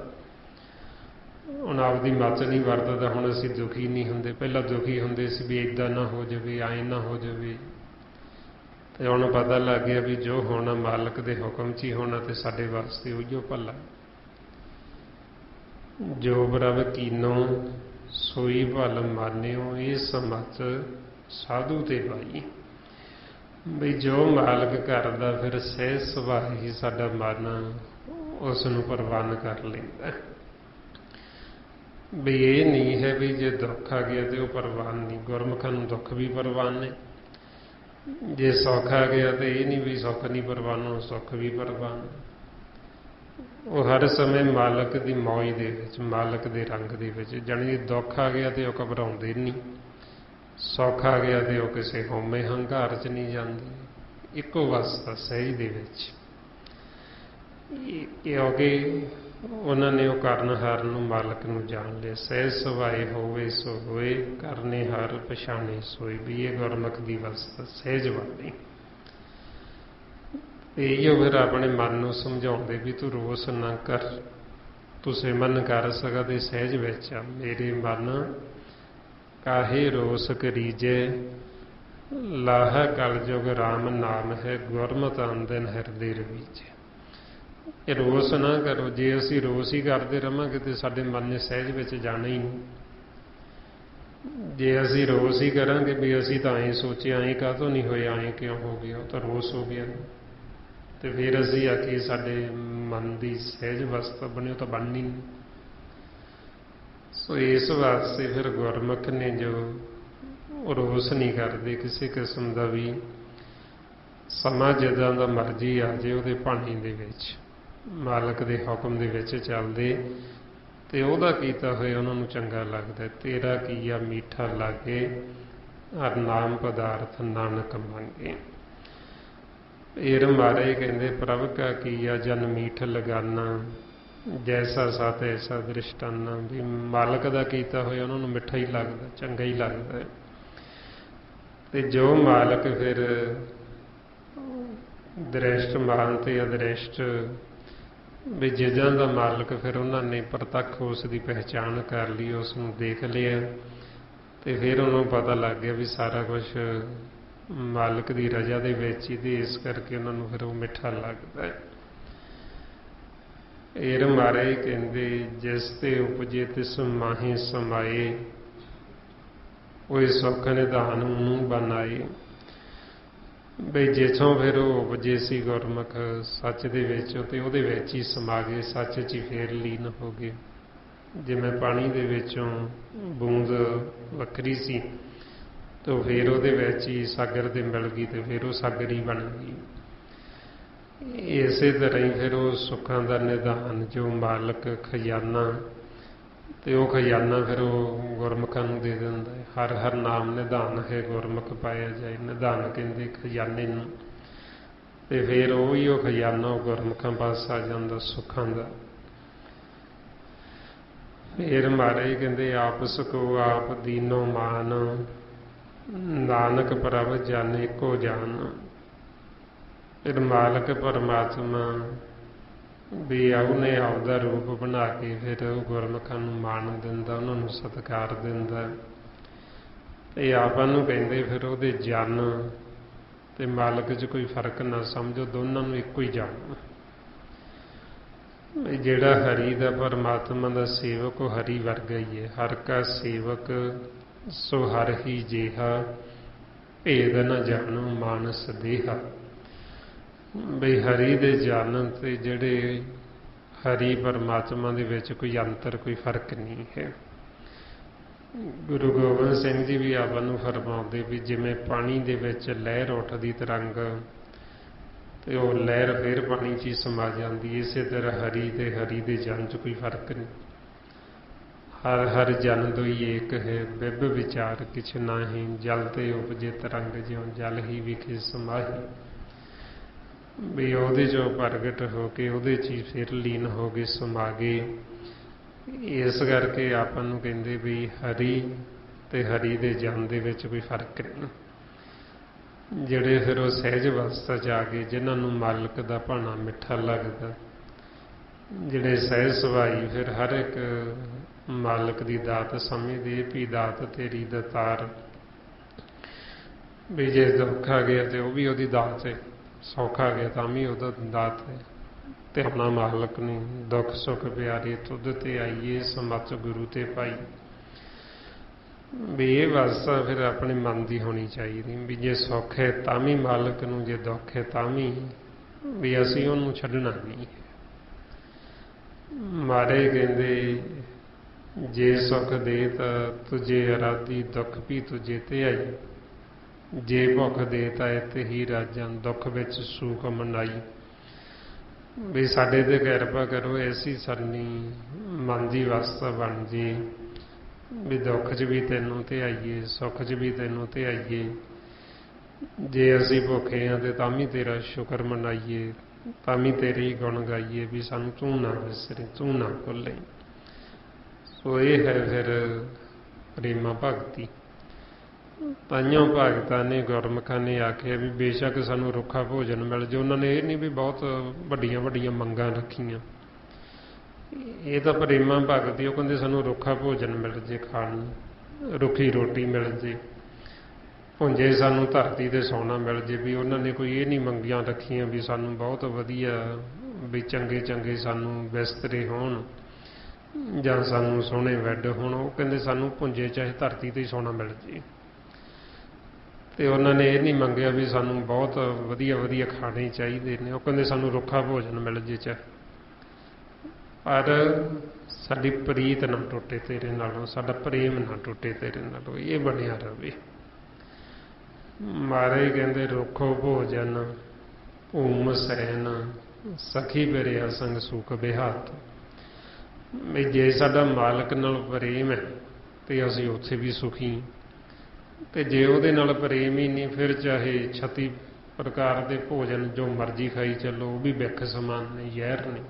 ਹੁਣ ਆਪਦੀ ਮੱਤ ਨਹੀਂ ਵਰਤਦਾ, ਹੁਣ ਅਸੀਂ ਦੁਖੀ ਨਹੀਂ ਹੁੰਦੇ। ਪਹਿਲਾਂ ਦੁਖੀ ਹੁੰਦੇ ਸੀ ਵੀ ਇੱਦਾਂ ਨਾ ਹੋ ਜਾਵੇ, ਐਂ ਨਾ ਹੋ ਜਾਵੇ, ਤੇ ਹੁਣ ਪਤਾ ਲੱਗ ਗਿਆ ਵੀ ਜੋ ਹੋਣਾ ਮਾਲਕ ਦੇ ਹੁਕਮ 'ਚ ਹੀ ਹੋਣਾ ਤੇ ਸਾਡੇ ਵਾਸਤੇ ਉਹੀਓ ਭਲਾ। ਜੋ ਪ੍ਰਭ ਕੀਨੋ ਸੋਈ ਭਲ ਮਾਨਿਓ, ਇਹ ਸਮਝ ਸਾਧੂ ਤੇ ਪਾਈ। ਬਈ ਜੋ ਮਾਲਕ ਕਰਦਾ ਫਿਰ ਸਹਿਜ ਸੁਭਾਅ ਹੀ ਸਾਡਾ ਮਨ ਉਸ ਨੂੰ ਪ੍ਰਵਾਨ ਕਰ ਲੈਂਦਾ। ਵੀ ਇਹ ਨਹੀਂ ਹੈ ਵੀ ਜੇ ਦੁੱਖ ਆ ਗਿਆ ਤੇ ਉਹ ਪ੍ਰਵਾਨ ਨਹੀਂ, ਗੁਰਮੁਖਾਂ ਨੂੰ ਦੁੱਖ ਵੀ ਪ੍ਰਵਾਨ ਨੇ, ਜੇ ਸੁੱਖ ਆ ਗਿਆ ਤੇ ਇਹ ਨਹੀਂ ਵੀ ਸੁੱਖ ਨਹੀਂ ਪ੍ਰਵਾਨ, ਉਹ ਸੁੱਖ ਵੀ ਪ੍ਰਵਾਨ। ਉਹ ਹਰ ਸਮੇਂ ਮਾਲਕ ਦੀ ਮੌਜ ਦੇ ਵਿੱਚ, ਮਾਲਕ ਦੇ ਰੰਗ ਦੇ ਵਿੱਚ। ਜਾਣੀ ਦੁੱਖ ਆ ਗਿਆ ਤੇ ਉਹ ਘਬਰਾਉਂਦੇ ਨਹੀਂ, ਸੁੱਖ ਆ ਗਿਆ ਤੇ ਉਹ ਕਿਸੇ ਹਉਮੈ ਹੰਕਾਰ 'ਚ ਨਹੀਂ ਜਾਂਦੇ, ਇੱਕੋ ਅਵਸਥਾ ਸਹਿਜ ਦੇ ਵਿੱਚ। ਕਿਉਂਕਿ ਉਹਨਾਂ ਨੇ ਉਹ ਕਰਨਹਾਰ ਨੂੰ ਮਾਲਕ ਨੂੰ ਜਾਣ ਲਿਆ। ਸਹਿਜ ਸੁਭਾਏ ਹੋਵੇ ਸੋ ਹੋਏ, ਕਰਨੇ ਹਾਰ ਪਛਾਣੇ ਸੋਏ। ਵੀ ਇਹ ਗੁਰਮੁਖ ਦੀ ਅਵਸਥਾ ਸਹਿਜ ਵਾਲੀ। ਇਹੋ ਫਿਰ ਆਪਣੇ ਮਨ ਨੂੰ ਸਮਝਾਉਂਦੇ ਵੀ ਤੂੰ ਰੋਸ ਨਾ ਕਰ, ਤੂੰ ਸਿਮਰਨ ਕਰ ਸਕਦਾ ਸਹਿਜ ਵਿੱਚ ਆ। ਮੇਰੇ ਮਨ ਕਾਹੇ ਰੋਸ ਕਰੀਜੇ, ਲਾਹ ਕਲਯੁਗ ਰਾਮ ਨਾਮ ਹੈ, ਗੁਰਮਤਿ ਅੰਦਨ ਹਿਰਦੇ ਰਵੀਜੇ। ਇਹ ਰੋਸ ਨਾ ਕਰੋ, ਜੇ ਅਸੀਂ ਰੋਸ ਹੀ ਕਰਦੇ ਰਹਾਂਗੇ ਤੇ ਸਾਡੇ ਮਨ ਨੇ ਸਹਿਜ ਵਿੱਚ ਜਾਣਾ ਹੀ ਨਹੀਂ। ਜੇ ਅਸੀਂ ਰੋਸ ਹੀ ਕਰਾਂਗੇ ਵੀ ਅਸੀਂ ਤਾਂ ਐਂ ਸੋਚਿਆ, ਐਂ ਕਾਹਤੋਂ ਨਹੀਂ ਹੋਇਆ, ਐਂ ਕਿਉਂ ਹੋ ਗਿਆ, ਉਹ ਤਾਂ ਰੋਸ ਹੋ ਗਿਆ, ਤੇ ਫਿਰ ਅਸੀਂ ਆਖੀਏ ਸਾਡੇ ਮਨ ਦੀ ਸਹਿਜ ਅਵਸਥਾ ਬਣੀ, ਉਹ ਤਾਂ ਬਣਨੀ ਨਹੀਂ। ਸੋ ਇਸ ਵਾਸਤੇ ਫਿਰ ਗੁਰਮੁਖ ਨੇ ਜੋ ਰੋਸ ਨਹੀਂ ਕਰਦੇ ਕਿਸੇ ਕਿਸਮ ਦਾ ਵੀ, ਸਮਾਂ ਜਿੱਦਾਂ ਦਾ ਮਰਜ਼ੀ ਆ ਜੇ ਉਹਦੇ ਭਾਣੇ ਦੇ ਵਿੱਚ ਮਾਲਕ ਦੇ ਹੁਕਮ ਦੇ ਵਿੱਚ ਚੱਲਦੇ ਤੇ ਉਹਦਾ ਕੀਤਾ ਹੋਇਆ ਉਹਨਾਂ ਨੂੰ ਚੰਗਾ ਲੱਗਦਾ। ਤੇਰਾ ਕੀਆ ਮੀਠਾ ਲਾਗੇ, ਹਰ ਨਾਮ ਪਦਾਰਥ ਨਾਨਕ ਮੰਗੇ। ਇਹ ਮਹਾਰਾਜ ਕਹਿੰਦੇ ਪ੍ਰਭ ਕਾ ਕੀਆ ਜਨ ਮੀਠ ਲਗਾਨਾ, ਜੈਸਾ ਸਤ ਐਸਾ ਦ੍ਰਿਸ਼ਟਾਨਾ। ਵੀ ਮਾਲਕ ਦਾ ਕੀਤਾ ਹੋਇਆ ਉਹਨਾਂ ਨੂੰ ਮਿੱਠਾ ਹੀ ਲੱਗਦਾ, ਚੰਗਾ ਹੀ ਲੱਗਦਾ। ਤੇ ਜੋ ਮਾਲਕ ਫਿਰ ਦ੍ਰਿਸ਼ਟ ਮਾਨ ਤੇ ਅਦ੍ਰਿਸ਼ਟ, ਵੀ ਜਿੱਦਾਂ ਦਾ ਮਾਲਕ ਫਿਰ ਉਹਨਾਂ ਨੇ ਪ੍ਰਤੱਖ ਉਸ ਦੀ ਪਹਿਚਾਣ ਕਰ ਲਈ, ਉਸ ਨੂੰ ਦੇਖ ਲਿਆ ਤੇ ਫਿਰ ਉਹਨੂੰ ਪਤਾ ਲੱਗ ਗਿਆ ਵੀ ਸਾਰਾ ਕੁਝ ਮਾਲਕ ਦੀ ਰਜ਼ਾ ਦੇ ਵਿੱਚ ਹੀ, ਤੇ ਇਸ ਕਰਕੇ ਉਹਨਾਂ ਨੂੰ ਫਿਰ ਉਹ ਮਿੱਠਾ ਲੱਗਦਾ ਹੈ। ਇਹ ਮਹਾਰਾਜ ਕਹਿੰਦੇ ਜਿਸ ਤੇ ਉਪਜੇ ਤਿਸ ਮਾਹੀ ਸਮਾਏ, ਉਹ ਸੁੱਖ ਨਿਧਾਨ ਨੂੰ ਬਣਾਏ। ਬਈ ਜਿੱਥੋਂ ਫਿਰ ਉਹ ਉਪਜੇ ਸੀ ਗੁਰਮੁਖ ਸੱਚ ਦੇ ਵਿੱਚ, ਤੇ ਉਹਦੇ ਵਿੱਚ ਹੀ ਸਮਾ ਗਏ, ਸੱਚ 'ਚ ਹੀ ਫੇਰ ਲੀਨ ਹੋ ਗਏ। ਜਿਵੇਂ ਪਾਣੀ ਦੇ ਵਿੱਚੋਂ ਬੂੰਦ ਵੱਖਰੀ ਸੀ ਤੇ ਫਿਰ ਉਹਦੇ ਵਿੱਚ ਹੀ ਸਾਗਰ ਦੇ ਮਿਲ ਗਈ ਤੇ ਫਿਰ ਉਹ ਸਾਗਰ ਹੀ ਬਣ ਗਈ। ਇਸੇ ਤਰ੍ਹਾਂ ਹੀ ਫਿਰ ਉਹ ਸੁੱਖਾਂ ਦਾ ਨਿਧਾਨ ਜੋ ਮਾਲਕ ਖਜ਼ਾਨਾ, ਤੇ ਉਹ ਖਜ਼ਾਨਾ ਫਿਰ ਉਹ ਗੁਰਮੁਖਾਂ ਨੂੰ ਦੇ ਦਿੰਦਾ ਹੈ। ਹਰ ਹਰ ਨਾਮ ਨਿਧਾਨ ਹੈ ਗੁਰਮੁਖ ਪਾਇਆ ਜਾਏ। ਨਿਧਾਨ ਕਹਿੰਦੇ ਖਜ਼ਾਨੇ ਨੂੰ, ਤੇ ਫਿਰ ਉਹੀ ਉਹ ਖਜ਼ਾਨਾ ਉਹ ਗੁਰਮੁਖਾਂ ਪਾਸ ਆ ਜਾਂਦਾ ਸੁੱਖਾਂ ਦਾ। ਫਿਰ ਮਹਾਰਾਜ ਕਹਿੰਦੇ ਆਪਸ ਕੋ ਆਪ ਦੀਨੋ ਮਾਨ, ਨਾਨਕ ਪ੍ਰਭ ਜਾਣੇ ਕੋ ਜਾਨ। ਫਿਰ ਮਾਲਕ ਪਰਮਾਤਮਾ ਵੀ ਉਹਨੇ ਆਪਦਾ ਰੂਪ ਬਣਾ ਕੇ ਫਿਰ ਉਹ ਗੁਰਮੁਖਾਂ ਨੂੰ ਮਾਣ ਦਿੰਦਾ, ਉਹਨਾਂ ਨੂੰ ਸਤਿਕਾਰ ਦਿੰਦਾ। ਤੇ ਆਪਾਂ ਨੂੰ ਕਹਿੰਦੇ ਫਿਰ ਉਹਦੇ ਜਨ ਤੇ ਮਾਲਕ 'ਚ ਕੋਈ ਫਰਕ ਨਾ ਸਮਝੋ, ਦੋਨਾਂ ਨੂੰ ਇੱਕੋ ਹੀ ਜਾਣੋ। ਜਿਹੜਾ ਹਰੀ ਦਾ ਪਰਮਾਤਮਾ ਦਾ ਸੇਵਕ ਉਹ ਹਰੀ ਵਰਗਾ ਹੀ ਹੈ। ਹਰ ਕਾ ਸੇਵਕ ਸੋ ਹਰ ਹੀ ਜੇਹਾ, ਭੇਦ ਨ ਜਾਣੋ ਮਾਨਸ ਦੇਹਾ। ਬਈ ਹਰੀ ਦੇ ਜਾਣਨ ਤੇ ਜਿਹੜੇ ਹਰੀ ਪਰਮਾਤਮਾ ਦੇ ਵਿੱਚ ਕੋਈ ਅੰਤਰ, ਕੋਈ ਫਰਕ ਨਹੀਂ ਹੈ। ਗੁਰੂ ਗੋਬਿੰਦ ਸਿੰਘ ਜੀ ਵੀ ਆਪਾਂ ਨੂੰ ਫਰਮਾਉਂਦੇ ਵੀ ਜਿਵੇਂ ਪਾਣੀ ਦੇ ਵਿੱਚ ਲਹਿਰ ਉੱਠਦੀ ਤਰੰਗ, ਤੇ ਉਹ ਲਹਿਰ ਫਿਰ ਪਾਣੀ 'ਚ ਹੀ ਸਮਾ ਜਾਂਦੀ, ਇਸੇ ਤਰ੍ਹਾਂ ਹਰੀ ਤੇ ਹਰੀ ਦੇ ਜਨ 'ਚ ਕੋਈ ਫਰਕ ਨਹੀਂ। ਹਰ ਹਰ ਜਨ ਦੋਈ ਏਕ ਹੈ, ਬਿਬ ਵਿਚਾਰ ਕਿਛ ਨਾਹੀਂ, ਜਲ ਤੇ ਉਪਜੇ ਤਰੰਗ ਜਿਉਂ ਜਲ ਹੀ ਵਿਖੇ ਸਮਾਹੀ। ਵੀ ਉਹਦੇ 'ਚੋਂ ਪ੍ਰਗਟ ਹੋ ਕੇ ਉਹਦੇ 'ਚ ਹੀ ਫਿਰ ਲੀਨ ਹੋ ਗਏ, ਸਮਾ ਗਏ। ਇਸ ਕਰਕੇ ਆਪਾਂ ਨੂੰ ਕਹਿੰਦੇ ਵੀ ਹਰੀ ਤੇ ਹਰੀ ਦੇ ਜਨ ਦੇ ਵਿੱਚ ਕੋਈ ਫਰਕ ਨਹੀਂ। ਜਿਹੜੇ ਫਿਰ ਉਹ ਸਹਿਜ ਅਵਸਥਾ 'ਚ ਆ ਗਏ, ਜਿਨ੍ਹਾਂ ਨੂੰ ਮਾਲਕ ਦਾ ਭਾਣਾ ਮਿੱਠਾ ਲੱਗਦਾ, ਜਿਹੜੇ ਸਹਿਜ ਸੁਭਾਈ, ਫਿਰ ਹਰ ਇੱਕ ਮਾਲਕ ਦੀ ਦਾਤ ਸਮਝਦੇ ਵੀ ਦਾਤ ਤੇਰੀ ਦਾਤਾਰ। ਵੀ ਜੇ ਦੁੱਖ ਆ ਗਿਆ ਤੇ ਉਹ ਵੀ ਉਹਦੀ ਦਾਤ ਹੈ, ਸੁੱਖ ਆ ਗਿਆ ਤਾਂ ਵੀ ਉਹਦਾ ਦਾਤ ਹੈ। ਤੇ ਆਪਣਾ ਮਾਲਕ ਨੂੰ ਦੁੱਖ ਸੁੱਖ ਪਿਆਰੇ ਤੁਧ ਤੇ ਆਈਏ, ਸਮਤ ਗੁਰੂ ਤੇ ਪਾਈ। ਵੀ ਇਹ ਅਵਸਥਾ ਫਿਰ ਆਪਣੇ ਮਨ ਦੀ ਹੋਣੀ ਚਾਹੀਦੀ ਵੀ ਜੇ ਸੁੱਖ ਹੈ ਤਾਂ ਵੀ ਮਾਲਕ ਨੂੰ, ਜੇ ਦੁੱਖ ਹੈ ਤਾਂ ਵੀ ਅਸੀਂ ਉਹਨੂੰ ਛੱਡਣਾ ਨਹੀਂ। ਮਾਰੇ ਕਹਿੰਦੇ ਜੇ ਸੁੱਖ ਦੇ ਤਾਂ ਤੁਝੇ ਅਰਾਧੀ, ਦੁੱਖ ਵੀ ਤੁਝੇ ਤੇ ਆਈ। ਜੇ ਭੁੱਖ ਦੇ ਤਾਂ ਇੱਥੇ ਹੀ ਰਾਜਾਂ, ਦੁੱਖ ਵਿੱਚ ਸੁਖ ਮਨਾਈ। ਵੀ ਸਾਡੇ ਤੇ ਕਿਰਪਾ ਕਰੋ, ਐਸੀ ਸਾਡੀ ਮਨ ਦੀ ਅਵਸਥਾ ਬਣ ਜੇ ਵੀ ਦੁੱਖ 'ਚ ਵੀ ਤੈਨੂੰ ਤੇ ਆਈਏ, ਸੁੱਖ 'ਚ ਵੀ ਤੈਨੂੰ ਤੇ ਆਈਏ। ਜੇ ਅਸੀਂ ਭੁੱਖੇ ਹਾਂ ਤੇ ਤਾਂ ਵੀ ਤੇਰਾ ਸ਼ੁਕਰ ਮਨਾਈਏ, ਤਾਂ ਵੀ ਤੇਰੇ ਹੀ ਗੁਣ ਗਾਈਏ ਵੀ ਸਾਨੂੰ ਤੂੰ ਨਾ ਵਿਸਰੇ, ਤੂੰ ਨਾ ਭੁੱਲੇ। ਸੋ ਇਹ ਹੈ ਫਿਰ ਪ੍ਰੇਮਾ ਭਗਤੀ। ਤਾਈਓਂ ਭਗਤਾਂ ਨੇ, ਗੁਰਮੁਖਾਂ ਨੇ ਆਖਿਆ ਵੀ ਬੇਸ਼ੱਕ ਸਾਨੂੰ ਰੁੱਖਾ ਭੋਜਨ ਮਿਲ ਜਾਏ। ਉਹਨਾਂ ਨੇ ਇਹ ਨਹੀਂ ਵੀ ਬਹੁਤ ਵੱਡੀਆਂ ਵੱਡੀਆਂ ਮੰਗਾਂ ਰੱਖੀਆਂ, ਇਹ ਤਾਂ ਪ੍ਰੇਮਾ ਭਗਤੀ। ਉਹ ਕਹਿੰਦੇ ਸਾਨੂੰ ਰੁੱਖਾ ਭੋਜਨ ਮਿਲ ਜੇ ਖਾਣ ਨੂੰ, ਰੁੱਖੀ ਰੋਟੀ ਮਿਲ ਜੇ, ਭੁੰਜੇ ਸਾਨੂੰ ਧਰਤੀ ਤੇ ਸੌਣਾ ਮਿਲ ਜੇ। ਵੀ ਉਹਨਾਂ ਨੇ ਕੋਈ ਇਹ ਨਹੀਂ ਮੰਗੀਆਂ ਰੱਖੀਆਂ ਵੀ ਸਾਨੂੰ ਬਹੁਤ ਵਧੀਆ, ਵੀ ਚੰਗੇ ਚੰਗੇ ਸਾਨੂੰ ਬਿਸਤਰੇ ਹੋਣ ਜਾਂ ਸਾਨੂੰ ਸੋਹਣੇ ਬੈੱਡ ਹੋਣ। ਉਹ ਕਹਿੰਦੇ ਸਾਨੂੰ ਭੁੰਜੇ ਚਾਹੇ ਧਰਤੀ ਤੇ ਹੀ ਸੌਣਾ ਮਿਲ ਜੇ। ਤੇ ਉਹਨਾਂ ਨੇ ਇਹ ਨਹੀਂ ਮੰਗਿਆ ਵੀ ਸਾਨੂੰ ਬਹੁਤ ਵਧੀਆ ਵਧੀਆ ਖਾਣੇ ਚਾਹੀਦੇ ਨੇ। ਉਹ ਕਹਿੰਦੇ ਸਾਨੂੰ ਰੁੱਖਾ ਭੋਜਨ ਮਿਲ ਜੇ ਚਾਹੇ, ਪਰ ਸਾਡੀ ਪ੍ਰੀਤ ਨਾ ਟੁੱਟੇ ਤੇਰੇ ਨਾਲੋਂ, ਸਾਡਾ ਪ੍ਰੇਮ ਨਾ ਟੁੱਟੇ ਤੇਰੇ ਨਾਲੋਂ, ਇਹ ਬਣਿਆ ਰਵੇ। ਮਾਰੇ ਕਹਿੰਦੇ ਰੁੱਖੋ ਭੋਜਨ ਭੂਮ ਸੈਨ, ਸਖੀ ਬਿਰਿਆ ਸੰਗ ਸੁਖ ਬਿਹਾਤ। ਵੀ ਜੇ ਸਾਡਾ ਮਾਲਕ ਨਾਲ ਪ੍ਰੇਮ ਹੈ ਤੇ ਅਸੀਂ ਉੱਥੇ ਵੀ ਸੁਖੀ, ਤੇ ਜੇ ਉਹਦੇ ਨਾਲ ਪ੍ਰੇਮ ਹੀ ਨਹੀਂ ਫਿਰ ਚਾਹੇ 36 ਪ੍ਰਕਾਰ ਦੇ ਭੋਜਨ ਜੋ ਮਰਜ਼ੀ ਖਾਈ ਚੱਲੋ, ਉਹ ਵੀ ਬਿੱਖ ਸਮਾਨ ਨੇ, ਜ਼ਹਿਰ ਨੇ।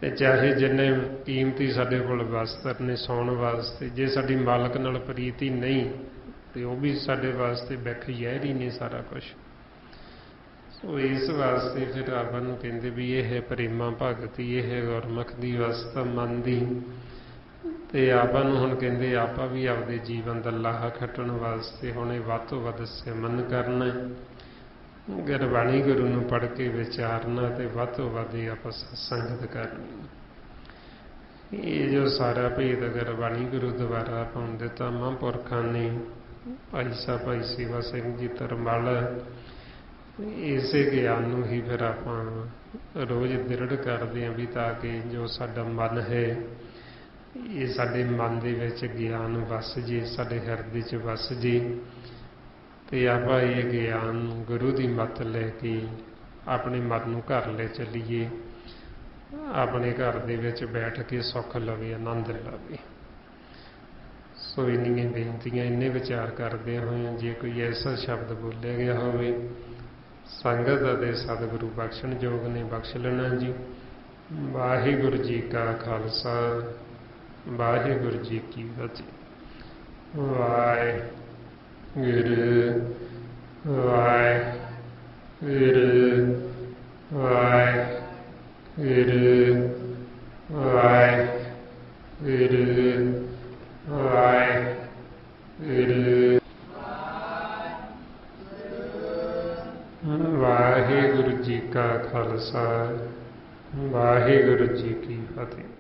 ਤੇ ਚਾਹੇ ਜਿੰਨੇ ਕੀਮਤੀ ਸਾਡੇ ਕੋਲ ਵਸਤਰ ਨੇ ਸੌਣ ਵਾਸਤੇ, ਜੇ ਸਾਡੀ ਮਾਲਕ ਨਾਲ ਪ੍ਰੀਤੀ ਨਹੀਂ ਤੇ ਉਹ ਵੀ ਸਾਡੇ ਵਾਸਤੇ ਬਿੱਖ ਜ਼ਹਿਰ ਹੀ ਨੇ ਸਾਰਾ ਕੁਝ। ਸੋ ਇਸ ਵਾਸਤੇ ਫਿਰ ਆਪਾਂ ਨੂੰ ਕਹਿੰਦੇ ਵੀ ਇਹ ਹੈ ਪ੍ਰੇਮਾ ਭਗਤੀ, ਇਹ ਹੈ ਗੁਰਮੁਖ ਦੀ ਅਵਸਥਾ ਮਨ ਦੀ। ਤੇ ਆਪਾਂ ਨੂੰ ਹੁਣ ਕਹਿੰਦੇ ਆਪਾਂ ਵੀ ਆਪਦੇ ਜੀਵਨ ਦਾ ਲਾਹਾ ਖੱਟਣ ਵਾਸਤੇ ਹੁਣ ਇਹ ਵੱਧ ਤੋਂ ਵੱਧ ਸਿਮਰਨ ਕਰਨਾ, ਗੁਰਬਾਣੀ ਗੁਰੂ ਨੂੰ ਪੜ੍ਹ ਕੇ ਵਿਚਾਰਨਾ, ਤੇ ਵੱਧ ਤੋਂ ਵੱਧ ਆਪਾਂ ਸੰਗਤ ਕਰਨੀ। ਇਹ ਜੋ ਸਾਰਾ ਭੇਦ ਗੁਰਬਾਣੀ ਗੁਰੂ ਦੁਆਰਾ ਆਪਾਂ ਨੂੰ ਦਿੱਤਾ ਮਹਾਂਪੁਰਖਾਂ ਨੇ, ਭਾਈ ਸਾਹਿਬ ਭਾਈ ਸੇਵਾ ਸਿੰਘ ਜੀ ਧਰਮਾਲ, ਇਸੇ ਗਿਆਨ ਨੂੰ ਹੀ ਫਿਰ ਆਪਾਂ ਰੋਜ਼ ਦ੍ਰਿੜ ਕਰਦੇ ਹਾਂ ਵੀ ਤਾਂ ਕਿ ਜੋ ਸਾਡਾ ਮਨ ਹੈ ਇਹ ਸਾਡੇ ਮਨ ਦੇ ਵਿੱਚ ਗਿਆਨ ਵਸ ਜੇ, ਸਾਡੇ ਹਿਰਦੇ 'ਚ ਵਸ ਜੇ, ਤੇ ਆਪਾਂ ਇਹ ਗਿਆਨ ਗੁਰੂ ਦੀ ਮੱਤ ਲੈ ਕੇ ਆਪਣੇ ਮਨ ਨੂੰ ਘਰ ਲੈ ਚੱਲੀਏ, ਆਪਣੇ ਘਰ ਦੇ ਵਿੱਚ ਬੈਠ ਕੇ ਸੁੱਖ ਲਵੇ, ਆਨੰਦ ਲਵੇ। ਸੋ ਇੰਨੀਆਂ ਬੇਨਤੀਆਂ, ਇੰਨੇ ਵਿਚਾਰ ਕਰਦੇ ਹੋਏ ਜੇ ਕੋਈ ਐਸਾ ਸ਼ਬਦ ਬੋਲਿਆ ਗਿਆ ਹੋਵੇ ਸੰਗਤ ਅਤੇ ਸਤਿਗੁਰੂ ਬਖਸ਼ਣ ਯੋਗ ਨੇ ਬਖਸ਼ ਲੈਣਾ ਜੀ। ਵਾਹਿਗੁਰੂ ਜੀ ਕਾ ਖਾਲਸਾ, ਵਾਹਿਗੁਰੂ ਜੀ ਕੀ ਫਤਿਹ। ਵਾਹਿਗੁਰੂ ਵਾਹਿਗੁਰੂ ਵਾਹਿਗੁਰੂ ਵਾਹਿਗੁਰੂ ਵਾਹਿਗੁਰੂ। ਵਾਹਿਗੁਰੂ ਜੀ ਕਾ ਖਾਲਸਾ, ਵਾਹਿਗੁਰੂ ਜੀ ਕੀ ਫਤਿਹ।